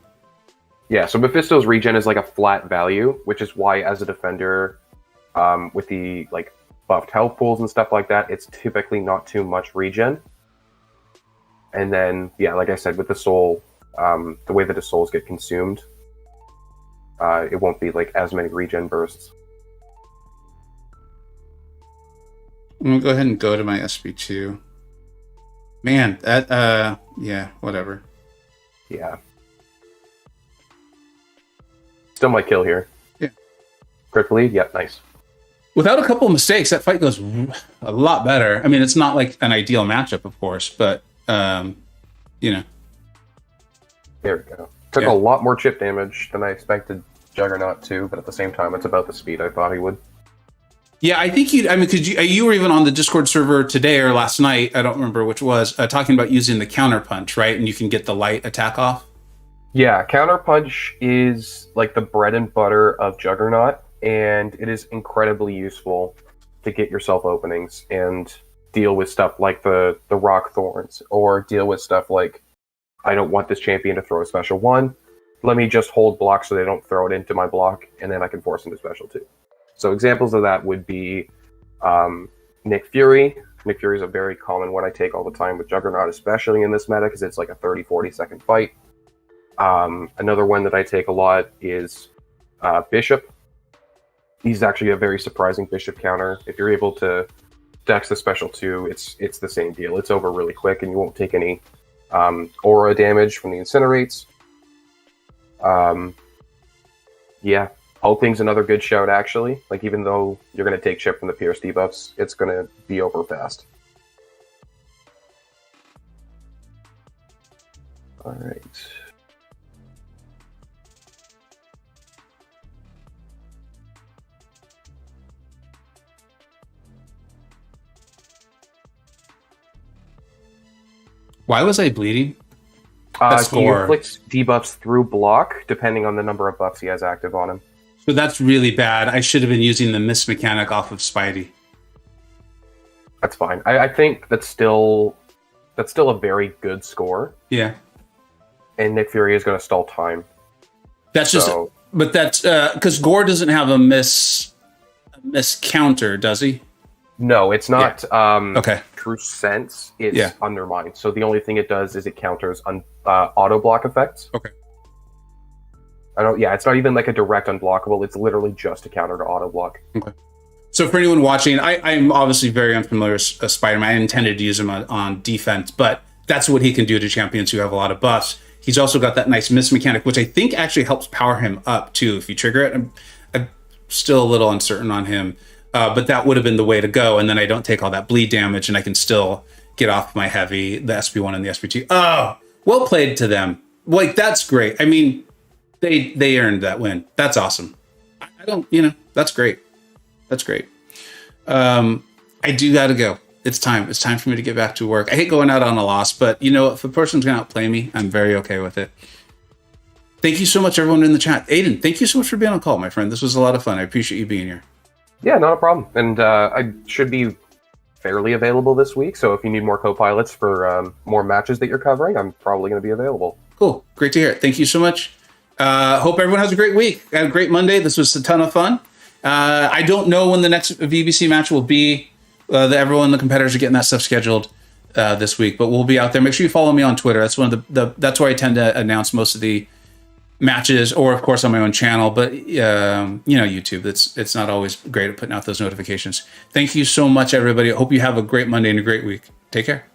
Yeah, so Mephisto's regen is like a flat value, which is why as a defender, with the buffed health pools and stuff like that, it's typically not too much regen. And then, yeah, like I said, with the soul, the way that the souls get consumed, it won't be as many regen bursts. I'm gonna go ahead and go to my SB2. Man, that yeah, whatever. Yeah. Still my kill here. Yeah. Crit bleed? Yep, nice. Without a couple of mistakes, that fight goes a lot better. I mean, it's not like an ideal matchup, of course, but There we go. Took a lot more chip damage than I expected Juggernaut to, but at the same time, it's about the speed I thought he would. Yeah, I think because you were even on the Discord server today or last night, I don't remember which was, talking about using the counter punch, right? And you can get the light attack off. Yeah, counter punch is the bread and butter of Juggernaut, and it is incredibly useful to get yourself openings and deal with stuff like the Rock Thorns, or deal with stuff like, I don't want this champion to throw a special 1. Let me just hold block so they don't throw it into my block, and then I can force into special 2. So examples of that would be Nick Fury. Nick Fury is a very common one I take all the time with Juggernaut, especially in this meta, because it's like a 30-40 second fight. Another one that I take a lot is Bishop. He's actually a very surprising Bishop counter. If you're able to dex the special 2, it's the same deal. It's over really quick, and you won't take any aura damage from the incinerates. Yeah, Hulking's another good shout, actually. Like, even though you're going to take chip from the Pierce debuffs, it's going to be over fast. Alright. Why was I bleeding? He inflicts debuffs through block, depending on the number of buffs he has active on him. So that's really bad. I should have been using the miss mechanic off of Spidey. That's fine. I think that's still a very good score. Yeah. And Nick Fury is going to stall time. That's just, but that's because Gore doesn't have a miss counter, does he? No, it's not. Okay. True sense. It's undermined. So the only thing it does is it counters auto block effects. Okay. It's not even like a direct unblockable. It's literally just a counter to auto block. Okay. So for anyone watching, I'm obviously very unfamiliar with Spider-Man. I intended to use him on defense, but that's what he can do to champions who have a lot of buffs. He's also got that nice miss mechanic, which I think actually helps power him up too. If you trigger it, I'm still a little uncertain on him, but that would have been the way to go. And then I don't take all that bleed damage, and I can still get off my heavy, the SP1 and the SP2. Oh, well played to them. Like, that's great. I mean, they earned that win. That's awesome. I don't, that's great. That's great. I do got to go. It's time. It's time for me to get back to work. I hate going out on a loss, but if a person's going to outplay me, I'm very okay with it. Thank you so much, everyone in the chat. Aiden, thank you so much for being on call, my friend. This was a lot of fun. I appreciate you being here. Yeah, not a problem. And I should be fairly available this week, so if you need more co-pilots for more matches that you're covering, I'm probably going to be available. Cool. Great to hear it. Thank you so much. Hope everyone has a great week. Had a great Monday. This was a ton of fun. I don't know when the next VBC match will be. Everyone, the competitors are getting that stuff scheduled this week, but we'll be out there. Make sure you follow me on Twitter. That's one of that's where I tend to announce most of the matches, or of course on my own channel. But YouTube. It's not always great at putting out those notifications. Thank you so much, everybody. I hope you have a great Monday and a great week. Take care.